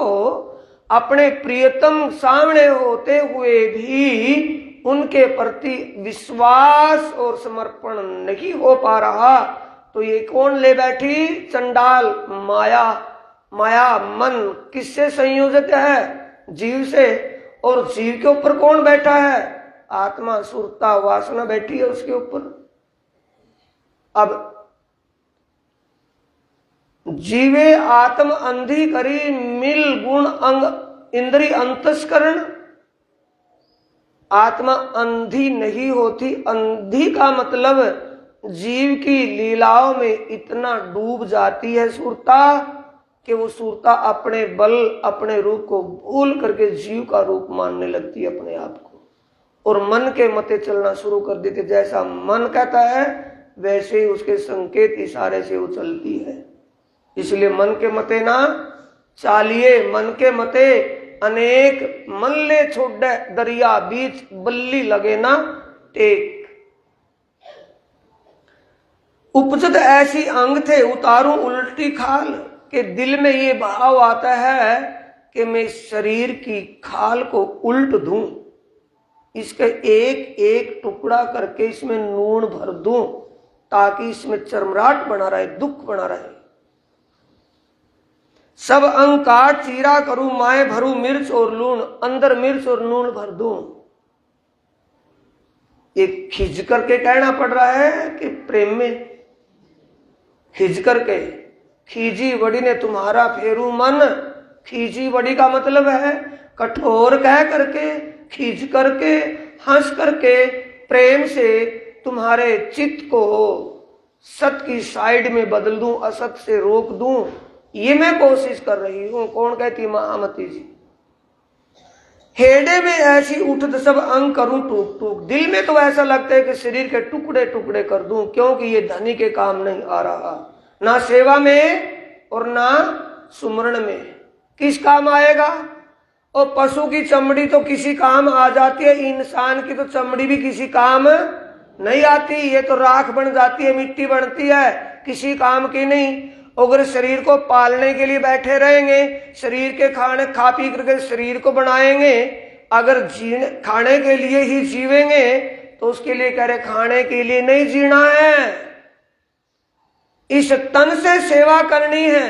अपने प्रियतम सामने होते हुए भी उनके प्रति विश्वास और समर्पण नहीं हो पा रहा, तो ये कौन ले बैठी? चंडाल, माया। माया मन किससे संयोजित है? जीव से। और जीव के ऊपर कौन बैठा है? आत्मा, सुरता, वासना बैठी है उसके ऊपर। अब जीवे आत्म अंधी करी मिल गुण अंग इंद्री अंतस्करण। आत्मा अंधी नहीं होती। अंधी का मतलब जीव की लीलाओं में इतना डूब जाती है सुरता कि वो सुरता अपने बल अपने रूप को भूल करके जीव का रूप मानने लगती है अपने आप को, और मन के मते चलना शुरू कर देती। जैसा मन कहता है वैसे ही उसके संकेत इशारे से वो चलती है। इसलिए मन के मते ना चालिए, मन के मते अनेक मन ले छोड़े दरिया बीच बल्ली लगे ना टेक। उपजत ऐसी अंग थे उतारूं उल्टी खाल, के दिल में ये भाव आता है कि मैं शरीर की खाल को उल्ट दूं, इसका एक एक टुकड़ा करके इसमें नून भर दूं ताकि इसमें चरमराट बना रहे, दुख बना रहे। सब अंग काट चीरा करूं, माए भरूं मिर्च और लूण, अंदर मिर्च और नून भर दूं। ये खिंच करके कहना पड़ रहा है कि प्रेम में खिंच करके, खींची बड़ी ने तुम्हारा फेरू मन। खींची बड़ी का मतलब है कठोर कह करके, खींच करके, हंस करके, प्रेम से तुम्हारे चित्त को सत की साइड में बदल दूं, असत से रोक दूं, ये मैं कोशिश कर रही हूं। कौन कहती? महामती जी। हेडे में ऐसी उठत सब अंग करूं टूक टूक, दिल में तो ऐसा लगता है कि शरीर के टुकड़े टुकड़े कर दूं, क्योंकि ये धनी के काम नहीं आ रहा, ना सेवा में और ना सुमरण में। किस काम आएगा? और पशु की चमड़ी तो किसी काम आ जाती है, इंसान की तो चमड़ी भी किसी काम नहीं आती, ये तो राख बन जाती है, मिट्टी बनती है, किसी काम की नहीं। अगर शरीर को पालने के लिए बैठे रहेंगे, शरीर के खाने खा पी करके शरीर को बनाएंगे, अगर खाने के लिए ही जीवेंगे तो उसके लिए कह रहे खाने के लिए नहीं जीना है, इस तन से सेवा करनी है,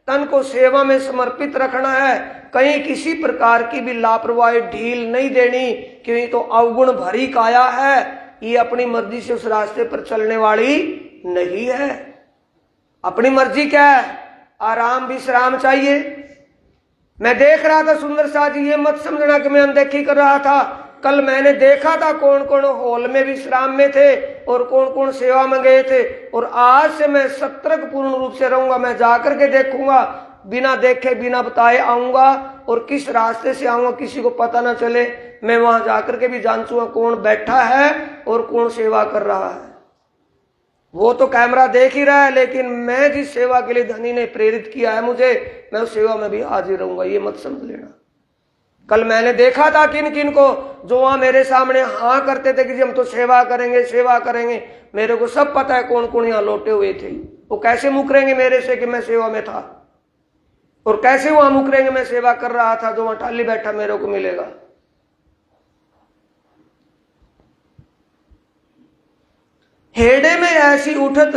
तन को सेवा में समर्पित रखना है। कहीं किसी प्रकार की भी लापरवाही ढील नहीं देनी कि ये तो अवगुण भरी काया है, ये अपनी मर्जी से उस रास्ते पर चलने वाली नहीं है। अपनी मर्जी क्या है? आराम विश्राम चाहिए। मैं देख रहा था सुंदर साथ जी, ये मत समझना कि मैं अनदेखी कर रहा था। कल मैंने देखा था कौन कौन हॉल में विश्राम में थे और कौन कौन सेवा में गए थे, और आज से मैं सतर्क पूर्ण रूप से रहूंगा। मैं जाकर के देखूंगा, बिना देखे बिना बताए आऊंगा, और किस रास्ते से आऊंगा किसी को पता ना चले। मैं वहां जाकर के भी जांचूंगा कौन बैठा है और कौन सेवा कर रहा है। वो तो कैमरा देख ही रहा है, लेकिन मैं जिस सेवा के लिए धनी ने प्रेरित किया है मुझे, मैं उस सेवा में भी हाजिर रहूंगा, ये मत समझ लेना। कल मैंने देखा था किन किन को जो वहां मेरे सामने हाँ करते थे कि जी हम तो सेवा करेंगे सेवा करेंगे। मेरे को सब पता है कौन कौन यहाँ लौटे हुए थे। वो कैसे मुकरेंगे मेरे से कि मैं सेवा में था, और कैसे वहां मुकरेंगे मैं सेवा कर रहा था, जो वहां टाली बैठा मेरे को मिलेगा। हेडे में ऐसी उठत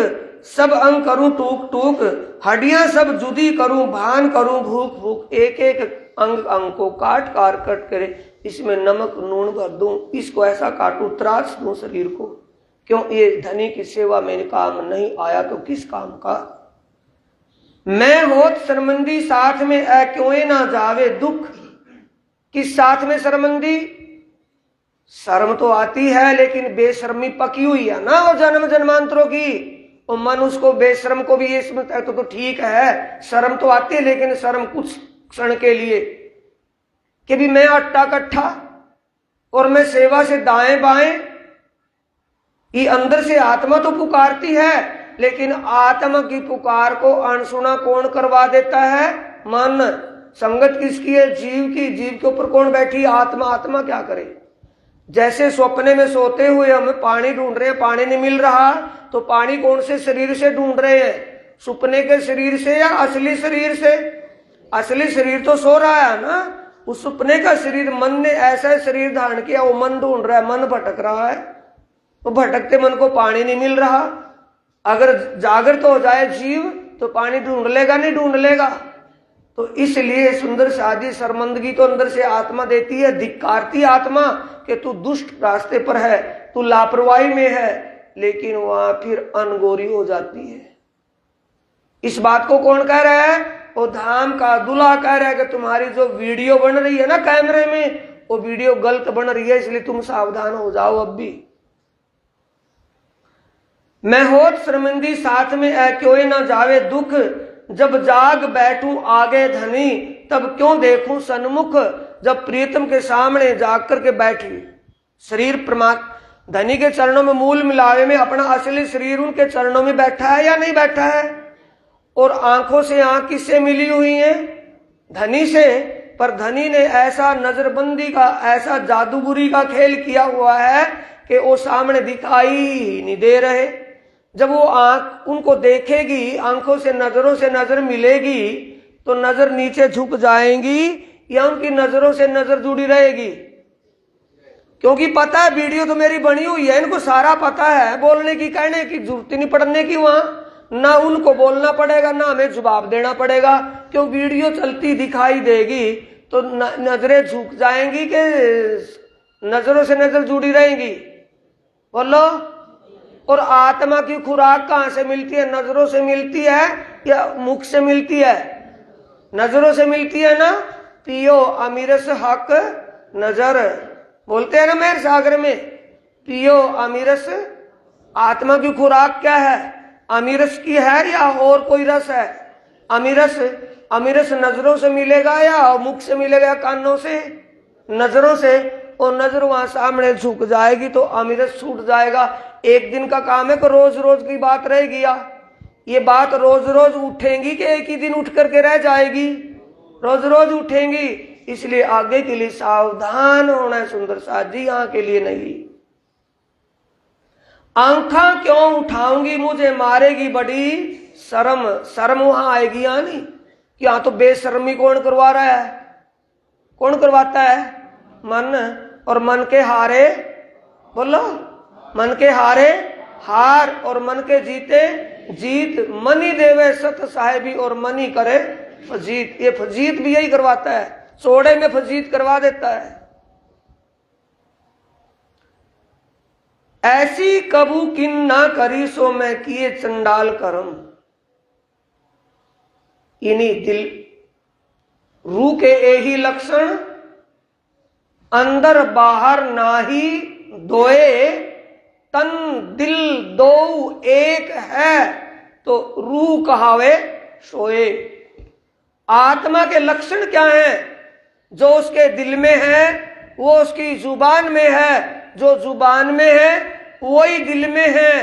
सब अंग करूं टूक टूक, हड्डियां सब जुदी करूं भान करूं भूख भूख। एक एक अंग अंग को काट कट करे, इसमें नमक नून भर दूं, इसको ऐसा काटूं त्रास दूं शरीर को। क्यों? ये धनी की सेवा में काम नहीं आया तो किस काम का? मैं होत शर्मंदी साथ में ऐ क्यों ना जावे दुख। किस साथ में शर्मंदी? शर्म तो आती है लेकिन बेशर्मी पकी हुई है ना वो जन्म जन्मांतरों की। और मन उसको बेशर्म को भी ये समझता है तो ठीक है, शर्म तो आती है, लेकिन शर्म कुछ क्षण के लिए कि भी मैं अट्टा कट्ठा और मैं सेवा से दाएं बाएं। ये अंदर से आत्मा तो पुकारती है, लेकिन आत्मा की पुकार को अनसुना कौन करवा देता है? मन। संगत किसकी है? जीव की। जीव के ऊपर कौन बैठी? आत्मा। आत्मा क्या करे? जैसे सपने में सोते हुए हम पानी ढूंढ रहे हैं, पानी नहीं मिल रहा, तो पानी कौन से शरीर से ढूंढ रहे हैं? सपने के शरीर से या असली शरीर से? असली शरीर तो सो रहा है ना, उस सपने का शरीर मन ने ऐसा शरीर धारण किया, वो मन ढूंढ रहा है, मन भटक रहा है। तो भटकते मन को पानी नहीं मिल रहा। अगर जागृत हो जाए जीव तो पानी ढूंढ लेगा, नहीं ढूंढ लेगा। तो इसलिए सुंदर शादी शर्मंदगी तो अंदर से आत्मा देती है, धिक्कारती आत्मा कि तू दुष्ट रास्ते पर है, तू लापरवाही में है, लेकिन वहां फिर अनगोरी हो जाती है। इस बात को कौन कह रहा है? वो धाम का दूल्हा कह रहा है कि तुम्हारी जो वीडियो बन रही है ना कैमरे में, वो वीडियो गलत बन रही है, इसलिए तुम सावधान हो जाओ अब भी। मैं होत शर्मिंदी साथ में ऐ क्यों न जावे दुख, जब जाग बैठूं आगे धनी तब क्यों देखूं सन्मुख। जब प्रीतम के सामने जाग करके बैठी, शरीर परमात्मा धनी के चरणों में मूल मिलावे में अपना असली शरीर उनके चरणों में बैठा है या नहीं बैठा है। और आंखों से आंख किससे मिली हुई है? धनी से। पर धनी ने ऐसा नजरबंदी का, ऐसा जादूगरी का खेल किया हुआ है कि वो सामने दिखाई ही नहीं दे रहे। जब वो आंख उनको देखेगी, आंखों से नजर मिलेगी, तो नजर नीचे झुक जाएंगी या उनकी नजरों से नजर जुड़ी रहेगी? क्योंकि पता है वीडियो तो मेरी बनी हुई है, इनको सारा पता है, बोलने की कहने की जरूरत नहीं पड़ने की। वहां ना उनको बोलना पड़ेगा ना हमें जवाब देना पड़ेगा, क्यों वीडियो चलती दिखाई देगी तो नजरें झुक जाएंगी कि नजरों से नजर जुड़ी रहेंगी? बोलो। और आत्मा की खुराक कहां से मिलती है? नजरों से मिलती है या मुख से मिलती है? नजरों से मिलती है ना। पियो अमीरस हक नजर, बोलते हैं ना मेरे सागर में, पियो अमीरस। आत्मा की खुराक क्या है? अमीरस की है या और कोई रस है? अमीरस नजरों से मिलेगा या मुख से मिलेगा, कानों से? नजरों से। और नजर वहां सामने झुक जाएगी तो अमीरस छूट जाएगा। एक दिन का काम है कि रोज रोज की बात रहेगी या ये बात रोज रोज उठेंगी कि एक ही दिन उठ करके रह जाएगी? रोज रोज उठेंगी। इसलिए आगे के लिए सावधान होना है सुंदर साथ जी, यहाँ के लिए नहीं। आंखा क्यों उठाऊंगी मुझे मारेगी बड़ी शर्म। शर्म वहां आएगी या नहीं? कि यहाँ तो बेशर्मी कौन करवा रहा है? कौन करवाता है? मन। और मन के हारे, बोलो, मन के हारे हार और मन के जीते जीत। मन ही देवे सत साहेबी और मन ही करे फजीत। ये फजीत भी यही करवाता है, चौड़े में फजीत करवा देता है। ऐसी कबू किन ना करी सो मैं किए चंडाल करम। इन्हीं दिल रू के यही लक्षण, अंदर बाहर नाही दोए, तन दिल दो एक है तो रूह कहावे सोए। आत्मा के लक्षण क्या हैं? जो उसके दिल में है वो उसकी जुबान में है, जो जुबान में है वही दिल में है,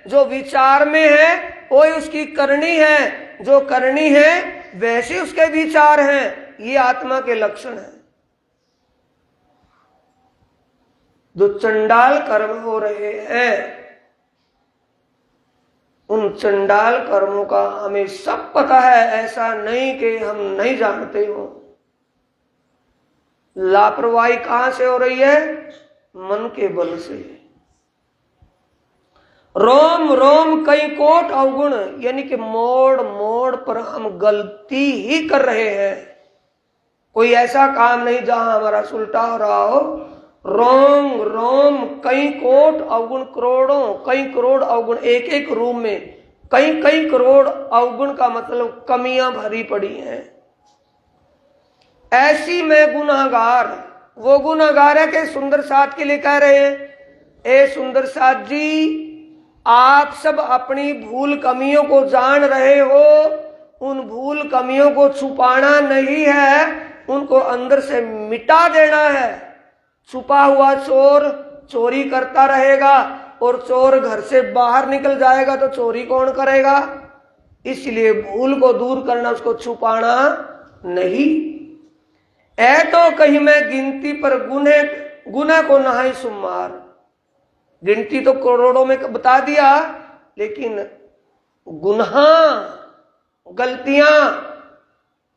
जो विचार में है वही उसकी करनी है, जो करनी है वैसे उसके विचार हैं। ये आत्मा के लक्षण है। जो चंडाल कर्म हो रहे हैं उन चंडाल कर्मों का हमें सब पता है, ऐसा नहीं कि हम नहीं जानते हो। लापरवाही कहां से हो रही है? मन के बल से। रोम रोम कई कोट अवगुण, यानी कि मोड़ मोड़ पर हम गलती ही कर रहे हैं। कोई ऐसा काम नहीं जहां हमारा सुलटा हो रहा हो। रोम रोम कई कोट अवगुण, करोड़ों कई करोड़ अवगुण, एक एक रूम में कई कई करोड़ अवगुण का मतलब कमियां भरी पड़ी हैं। ऐसी मैं गुनाहगार। वो गुनाहगार है कि सुंदर साथ के लिए कह रहे हैं, ए सुंदर साथ जी, आप सब अपनी भूल कमियों को जान रहे हो। उन भूल कमियों को छुपाना नहीं है, उनको अंदर से मिटा देना है। छुपा हुआ चोर चोरी करता रहेगा और चोर घर से बाहर निकल जाएगा तो चोरी कौन करेगा? इसलिए भूल को दूर करना, उसको छुपाना नहीं। ऐ तो कहीं मैं गिनती पर गुने को नहाई सुमार। गिनती तो करोड़ों में बता दिया, लेकिन गुनाह गलतियां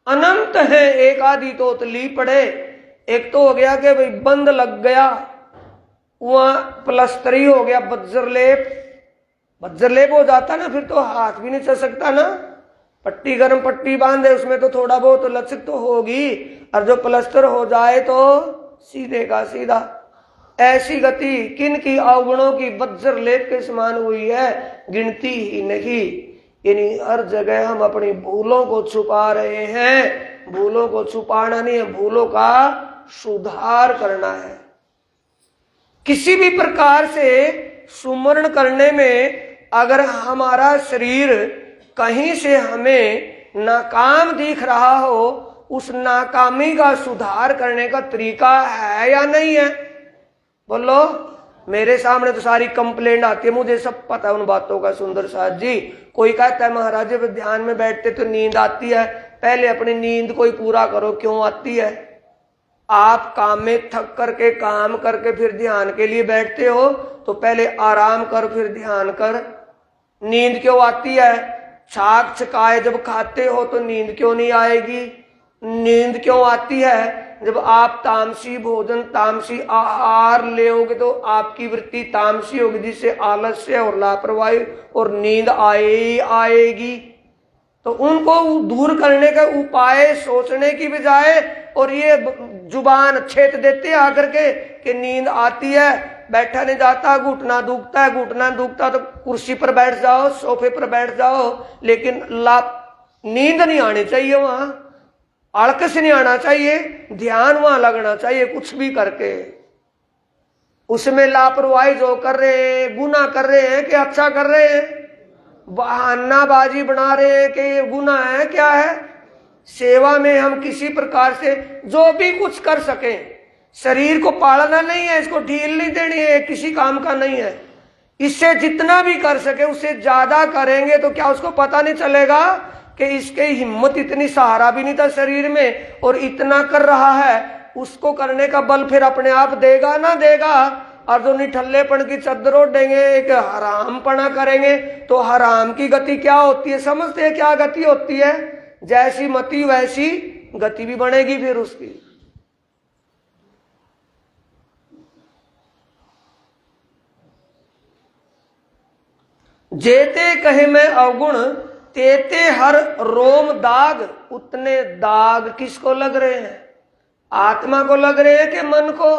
अनंत हैं। एक आधी तो उतली पड़े। एक तो हो गया कि भाई बंद लग गया, वहां प्लस्तरी हो गया, बज्जरलेप हो जाता ना, फिर तो हाथ भी नहीं चल सकता ना। पट्टी गर्म पट्टी बांधे उसमें तो थोड़ा बहुत लचक तो होगी, और जो प्लस्तर हो जाए तो सीधे का सीधा। ऐसी गति किन की अवगुणों की बज्जरलेप के समान हुई है, गिनती ही नहीं। यानी हर जगह हम अपनी भूलों को छुपा रहे हैं। भूलों को छुपाना नहीं है, भूलों का सुधार करना है। किसी भी प्रकार से सुमरण करने में अगर हमारा शरीर कहीं से हमें नाकाम दिख रहा हो, उस नाकामी का सुधार करने का तरीका है या नहीं है? बोलो। मेरे सामने तो सारी कंप्लेंट आती है, मुझे सब पता है उन बातों का सुंदर साथ जी। कोई कहता है महाराज जब ध्यान में बैठते तो नींद आती है, पहले अपनी नींद को ही पूरा करो। क्यों आती है? आप काम में थक करके काम करके फिर ध्यान के लिए बैठते हो, तो पहले आराम कर फिर ध्यान कर। नींद क्यों आती है? छाक छकाए जब खाते हो तो नींद क्यों नहीं आएगी? नींद क्यों आती है? जब आप तामसी भोजन तामसी आहार लेोगे तो आपकी वृत्ति तामसी होगी, जिससे आलस्य और लापरवाही और नींद आएगी। तो उनको दूर करने का उपाय सोचने की बजाय और ये जुबान छेद देते हैं आकर के कि नींद आती है, बैठा नहीं जाता, घुटना दुखता है, घुटना दुखता तो कुर्सी पर बैठ जाओ, सोफे पर बैठ जाओ, लेकिन नींद नहीं आनी चाहिए, वहां आलकस नहीं आना चाहिए, ध्यान वहां लगना चाहिए। कुछ भी करके उसमें लापरवाही जो कर रहे हैं, गुनाह कर रहे हैं कि अच्छा कर रहे हैं? बहानाबाजी बना रहे हैं कि ये गुनाह है? क्या है? सेवा में हम किसी प्रकार से जो भी कुछ कर सकें, शरीर को पालना नहीं है, इसको ढील नहीं देनी है, किसी काम का नहीं है। इससे जितना भी कर सके उससे ज्यादा करेंगे तो क्या उसको पता नहीं चलेगा कि इसके हिम्मत इतनी, सहारा भी नहीं था शरीर में और इतना कर रहा है, उसको करने का बल फिर अपने आप देगा ना देगा? और जो निठल्लेपन की चद्दर ओढ़ेंगे, एक हरामपना करेंगे, तो हराम की गति क्या होती है? समझते हैं क्या गति होती है? जैसी मति वैसी गति भी बनेगी फिर उसकी। जेते कहे मैं अवगुण तेते हर रोम दाग। उतने दाग किसको लग रहे हैं? आत्मा को लग रहे हैं कि मन को?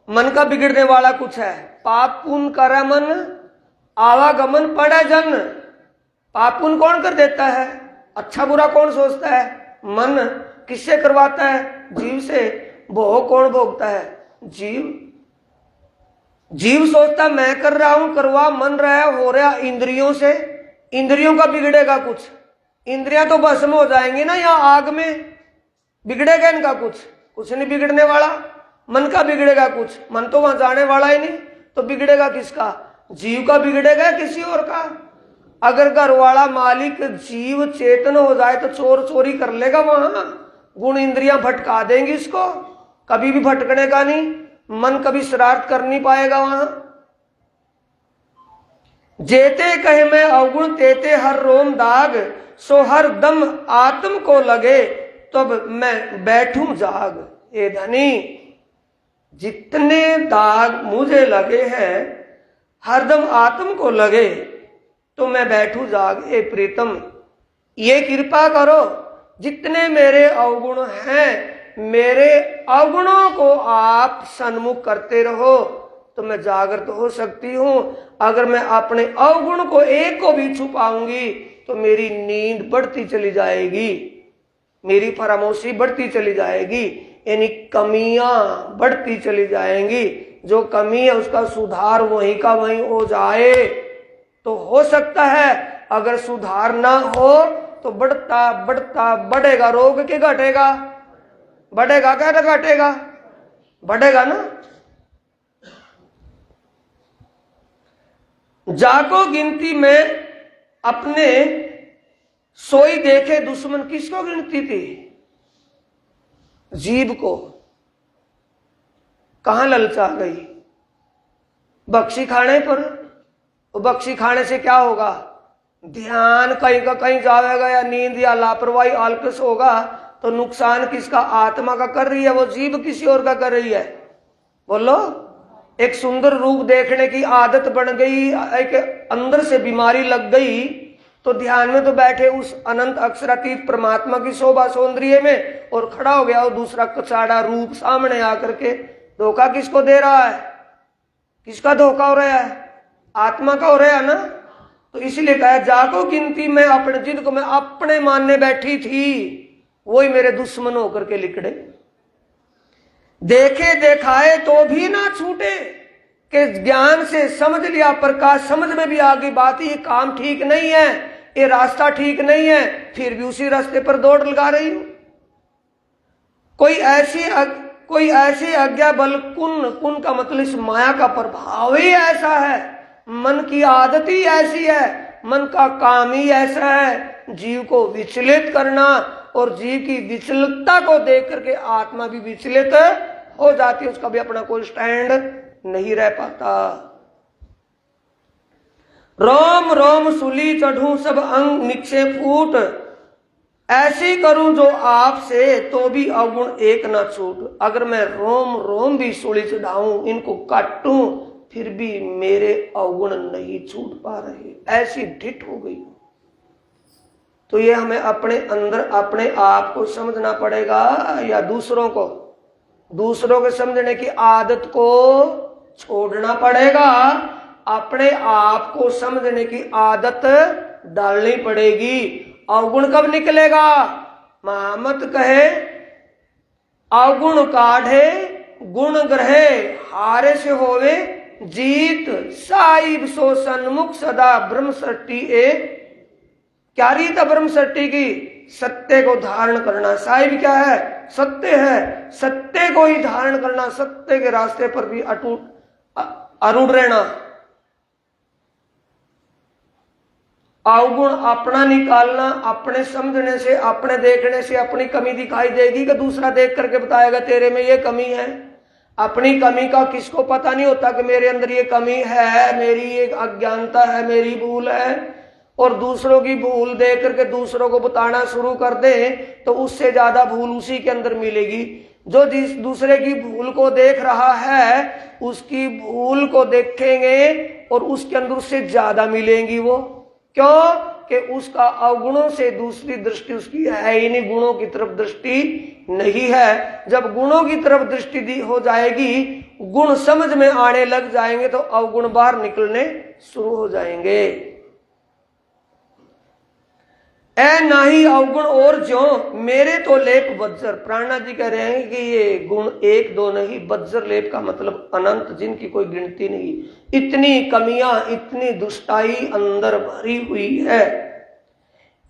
मन का बिगड़ने वाला कुछ है। पाप पुण्य करे मन, आवागमन पड़े जन। पाप पुण्य कौन कर देता है? अच्छा बुरा कौन सोचता है? मन। किससे करवाता है? जीव से। भोग कौन भोगता है? जीव। जीव सोचता मैं कर रहा हूं, करवा मन रहा है, हो रहा इंद्रियों से। इंद्रियों का बिगड़ेगा कुछ? इंद्रियां तो भस्म हो जाएंगी ना यहाँ आग में, बिगड़ेगा इनका कुछ? कुछ नहीं बिगड़ने वाला। मन का बिगड़ेगा कुछ? मन तो वहां जाने वाला ही नहीं, तो बिगड़ेगा किसका? जीव का बिगड़ेगा किसी और का? अगर घर वाला मालिक जीव चेतन हो जाए तो चोर चोरी कर लेगा वहां, गुण इंद्रियां भटका देंगी इसको, कभी भी भटकने का नहीं, मन कभी शरारत कर नहीं पाएगा वहां। जेते कहे मैं अवगुण तेते हर रोम दाग, सो हर दम आत्म को लगे तब मैं बैठूं जाग। ए धनी, जितने दाग मुझे लगे हैं हरदम आत्म को लगे तो मैं बैठूं जाग। ए प्रीतम, ये कृपा करो, जितने मेरे अवगुण हैं, मेरे अवगुणों को आप सन्मुख करते रहो तो मैं जागृत हो सकती हूं। अगर मैं अपने अवगुण को एक को भी छुपाऊंगी तो मेरी नींद बढ़ती चली जाएगी, मेरी फरामोशी बढ़ती चली जाएगी, यानी कमियां बढ़ती चली जाएंगी। जो कमी है उसका सुधार वहीं का वहीं हो जाए तो हो सकता है, अगर सुधार ना हो तो बढ़ता बढ़ता बढ़ेगा रोग के घटेगा? बढ़ेगा क्या? घटेगा? बढ़ेगा ना। जाको गिनती में अपने सोई देखे दुश्मन। किसको गिनती थी? जीव को। कहां ललचा गई? बख्शी खाने पर। बख्शी खाने से क्या होगा? ध्यान कहीं का कहीं जाएगा, या नींद या लापरवाही आलकस होगा, तो नुकसान किसका? आत्मा का कर रही है, वो जीव किसी और का कर रही है? बोलो। एक सुंदर रूप देखने की आदत बन गई, एक अंदर से बीमारी लग गई, तो ध्यान में तो बैठे उस अनंत अक्षरातीत परमात्मा की शोभा सौंदर्य में और खड़ा हो गया वो दूसरा कचाड़ा रूप सामने आकर के। धोखा किसको दे रहा है? किसका धोखा हो रहा है? आत्मा का हो रहा है ना। तो इसलिए कहा जाको गिनती में अपने, जिनको मैं अपने मानने बैठी थी वही मेरे दुश्मन होकर के लिकड़े। देखे देखाए तो भी ना छूटे कि ज्ञान से समझ लिया, प्रकाश समझ में भी आ गई बात, ये काम ठीक नहीं है, ये रास्ता ठीक नहीं है, फिर भी उसी रास्ते पर दौड़ लगा रही हूं। कोई ऐसी आज्ञा बल कुन का मतलब इस माया का प्रभाव ही ऐसा है, मन की आदत ही ऐसी है, मन का काम ही ऐसा है, जीव को विचलित करना, और जीव की विचलितता को देख करके आत्मा भी विचलित हो जाती है, उसका भी अपना कोई स्टैंड नहीं रह पाता। रोम रोम सूली चढ़ूं सब अंग निक्षे फूट, ऐसी करूं जो आपसे तो भी अवगुण एक ना छूट। अगर मैं रोम रोम भी सूली चढ़ाऊं, इनको काटूं, फिर भी मेरे अवगुण नहीं छूट पा रहे, ऐसी ढिठ हो गई। तो ये हमें अपने अंदर अपने आप को समझना पड़ेगा, या दूसरों के समझने की आदत को छोड़ना पड़ेगा, अपने आप को समझने की आदत डालनी पड़ेगी। अवगुण कब निकलेगा? महामत कहे अवगुण काढ़े गुण ग्रहे, हारे से होवे जीत, साहिब सो सन्मुख सदा ब्रह्म सृष्टि ए। क्या रीत है ब्रह्म सृष्टि की? सत्य को धारण करना। साहिब क्या है? सत्य है, सत्य को ही धारण करना, सत्य के रास्ते पर भी अरूढ़ रहना। अवगुण अपना निकालना, अपने समझने से, अपने देखने से अपनी कमी दिखाई देगी कि दूसरा देख करके बताएगा तेरे में ये कमी है। अपनी कमी का किसको पता नहीं होता कि मेरे अंदर ये कमी है, मेरी ये अज्ञानता है, मेरी भूल है। और दूसरों की भूल देख करके दूसरों को बताना शुरू कर दे तो उससे ज्यादा भूल उसी के अंदर मिलेगी। जो जिस दूसरे की भूल को देख रहा है उसकी भूल को देखेंगे और उसके अंदर उससे ज्यादा मिलेंगी वो। क्यों? कि उसका अवगुणों से दूसरी दृष्टि उसकी है ही नहीं, गुणों की तरफ दृष्टि नहीं है। जब गुणों की तरफ दृष्टि हो जाएगी, गुण समझ में आने लग जाएंगे तो अवगुण बाहर निकलने शुरू हो जाएंगे। ऐ नाही अवगुण और जो मेरे तो लेप वज्र। प्राणा जी कह रहे हैं कि ये गुण एक दो नहीं, वज्र लेप का मतलब अनंत, जिनकी कोई गिनती नहीं। इतनी कमियां, इतनी दुष्टाई अंदर भरी हुई है।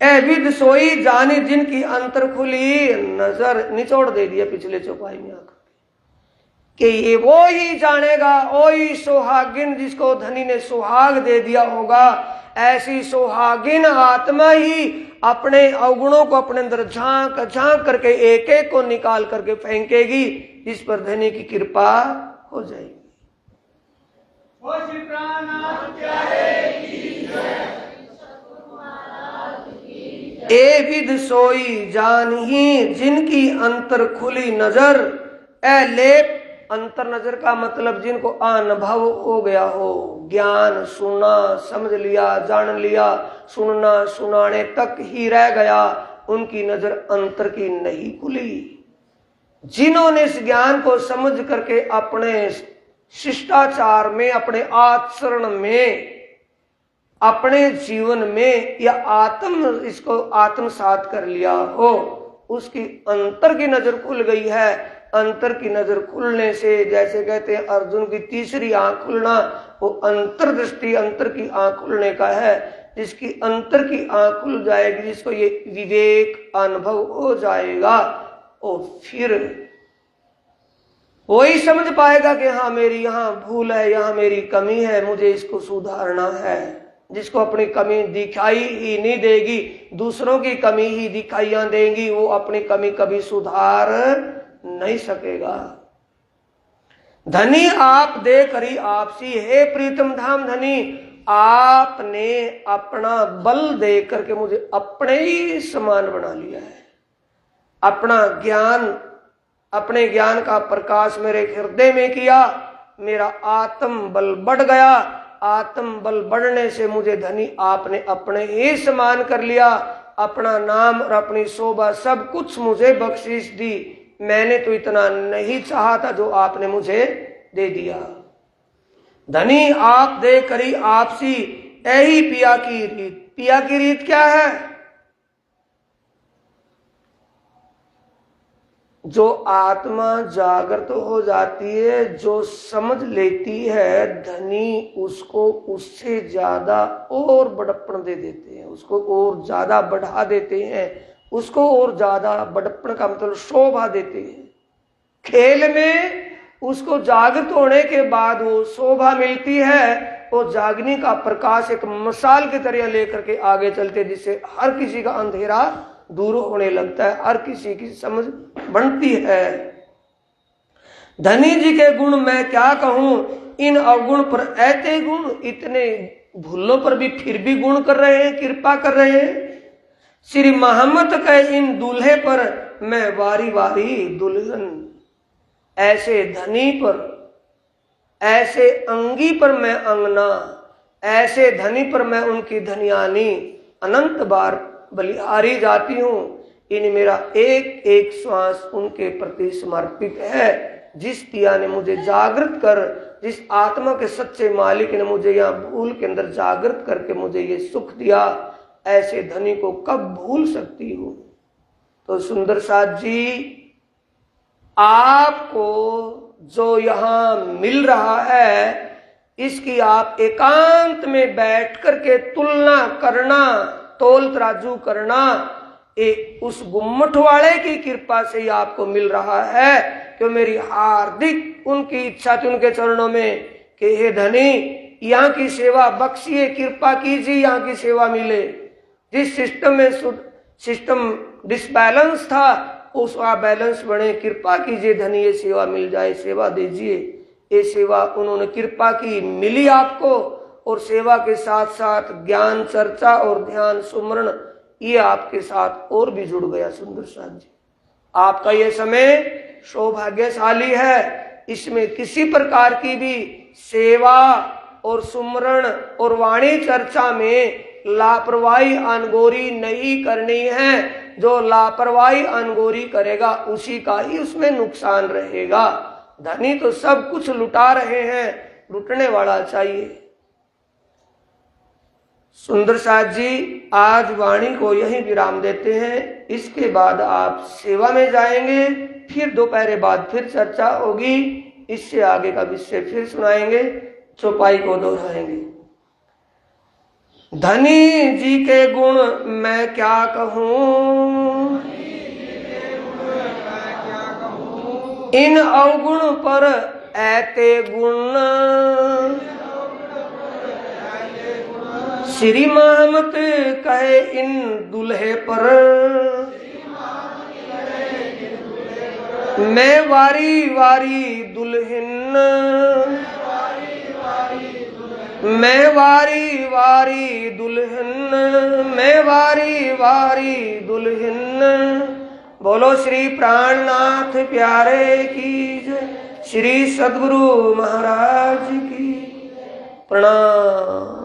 ऐ विद सोई जाने जिनकी अंतर खुली नजर। निचोड़ दे दिया पिछले चौपाई में आकर कि ये वो ही जानेगा, वो ही सुहागिन जिसको धनी ने सुहाग दे दिया होगा। ऐसी सुहागिन आत्मा ही अपने अवगुणों को अपने अंदर झांक झांक करके एक एक को निकाल करके फेंकेगी, जिस पर धनी की कृपा हो जाएगी। ए विद सोई जान ही जिनकी अंतर खुली नजर। ए लेप, अंतर नजर का मतलब जिनको अनुभव हो गया हो, ज्ञान सुना समझ लिया, जान लिया, सुनना सुनाने तक ही रह गया, उनकी नजर अंतर की नहीं खुली। जिन्होंने इस ज्ञान को समझ करके अपने शिष्टाचार में, अपने आचरण में, अपने जीवन में या इसको आत्मसात कर लिया हो, उसकी अंतर की नजर खुल गई है। अंतर की नजर खुलने से, जैसे कहते हैं अर्जुन की तीसरी आंख खुलना, वो अंतर्दृष्टि, अंतर की आंख खुलने का है। जिसकी अंतर की आंख खुल जाएगी, जिसको ये विवेक अनुभव हो जाएगा, और फिर वही समझ पाएगा कि हाँ मेरी यहाँ भूल है, यहाँ मेरी कमी है, मुझे इसको सुधारना है। जिसको अपनी कमी दिखाई ही नहीं देगी, दूसरों की कमी ही दिखाइयां देंगी, वो अपनी कमी कभी सुधार नहीं सकेगा। धनी आप दे करी आपसी, हे प्रीतम धाम धनी, आपने अपना बल दे करके मुझे अपने ही समान बना लिया है। अपना ज्ञान, अपने ज्ञान का प्रकाश मेरे हृदय में किया, मेरा आत्म बल बढ़ गया। आत्म बल बढ़ने से मुझे धनी आपने अपने ही समान कर लिया। अपना नाम और अपनी शोभा सब कुछ मुझे बख्शीश दी। मैंने तो इतना नहीं चाहा था जो आपने मुझे दे दिया। धनी आप दे करी आपसी, यही पिया की रीत। पिया की रीत क्या है? जो आत्मा जागृत हो जाती है, जो समझ लेती है, धनी उसको उससे ज्यादा और बड़प्पन दे देते हैं, उसको और ज्यादा बढ़ा देते हैं, उसको और ज्यादा बड़प्पन का मतलब शोभा देते हैं। खेल में उसको जागृत होने के बाद वो शोभा मिलती है, और जागने का प्रकाश एक मशाल की तरह लेकर के आगे चलते, जिससे हर किसी का अंधेरा दूर होने लगता है, हर किसी की समझ बनती है। धनी जी के गुण मैं क्या कहूं, इन अवगुण पर ऐते गुण, इतने भूलों पर भी फिर भी गुण कर रहे हैं, कृपा कर रहे हैं। श्री मोहम्मद के इन दूल्हे पर मैं वारी वारी दुल्हन, ऐसे धनी पर, ऐसे अंगी पर मैं अंगना, ऐसे धनी पर मैं उनकी धनियानी अनंत बार बलिहारी जाती हूं। इन मेरा एक एक श्वास उनके प्रति समर्पित है। जिस पिया ने मुझे जागृत कर, जिस आत्मा के सच्चे मालिक ने मुझे यहाँ भूल के अंदर जागृत करके मुझे ये सुख दिया, ऐसे धनी को कब भूल सकती हूं। तो सुंदर साथ जी, आपको जो यहाँ मिल रहा है, इसकी आप एकांत में बैठ करके तुलना करना, तोल तराजू करना, उस गुम्मट वाले की कृपा से ही आपको मिल रहा है। कि मेरी हार्दिक उनकी इच्छा थी उनके चरणों में कि हे धनी, यहाँ की सेवा बख्शिए, कृपा कीजिए, यहाँ की सेवा मिले। जिस सिस्टम में सिस्टम डिसबैलेंस था, उस बैलेंस बने, कृपा कीजिए धनी, ये सेवा मिल जाए, सेवा दीजिए। ये सेवा उन्होंने कृपा की, मिली आपको, और सेवा के साथ साथ ज्ञान चर्चा और ध्यान सुमरण ये आपके साथ और भी जुड़ गया। सुंदर साथ जी, आपका ये समय सौभाग्यशाली है। इसमें किसी प्रकार की भी सेवा और सुमरण और वाणी चर्चा में लापरवाही अनगोरी नहीं करनी है। जो लापरवाही अनगोरी करेगा उसी का ही उसमें नुकसान रहेगा। धनी तो सब कुछ लुटा रहे हैं, लुटने वाला चाहिए। सुंदर साथ जी, आज वाणी को यहीं विराम देते हैं। इसके बाद आप सेवा में जाएंगे, फिर दोपहर बाद फिर चर्चा होगी, इससे आगे का विषय फिर सुनाएंगे, चौपाई को दोहराएंगे। धनी जी के गुण मैं क्या कहूँ, इन अवगुण पर ऐते गुण, श्री मोहम्मद कहे इन दुल्हे पर, मैं वारी वारी दुल्हन, मैं वारी वारी दुल्हन, मैं वारी वारी दुल्हन। बोलो श्री प्राणनाथ प्यारे की जय, श्री सद्गुरु महाराज की प्रणाम।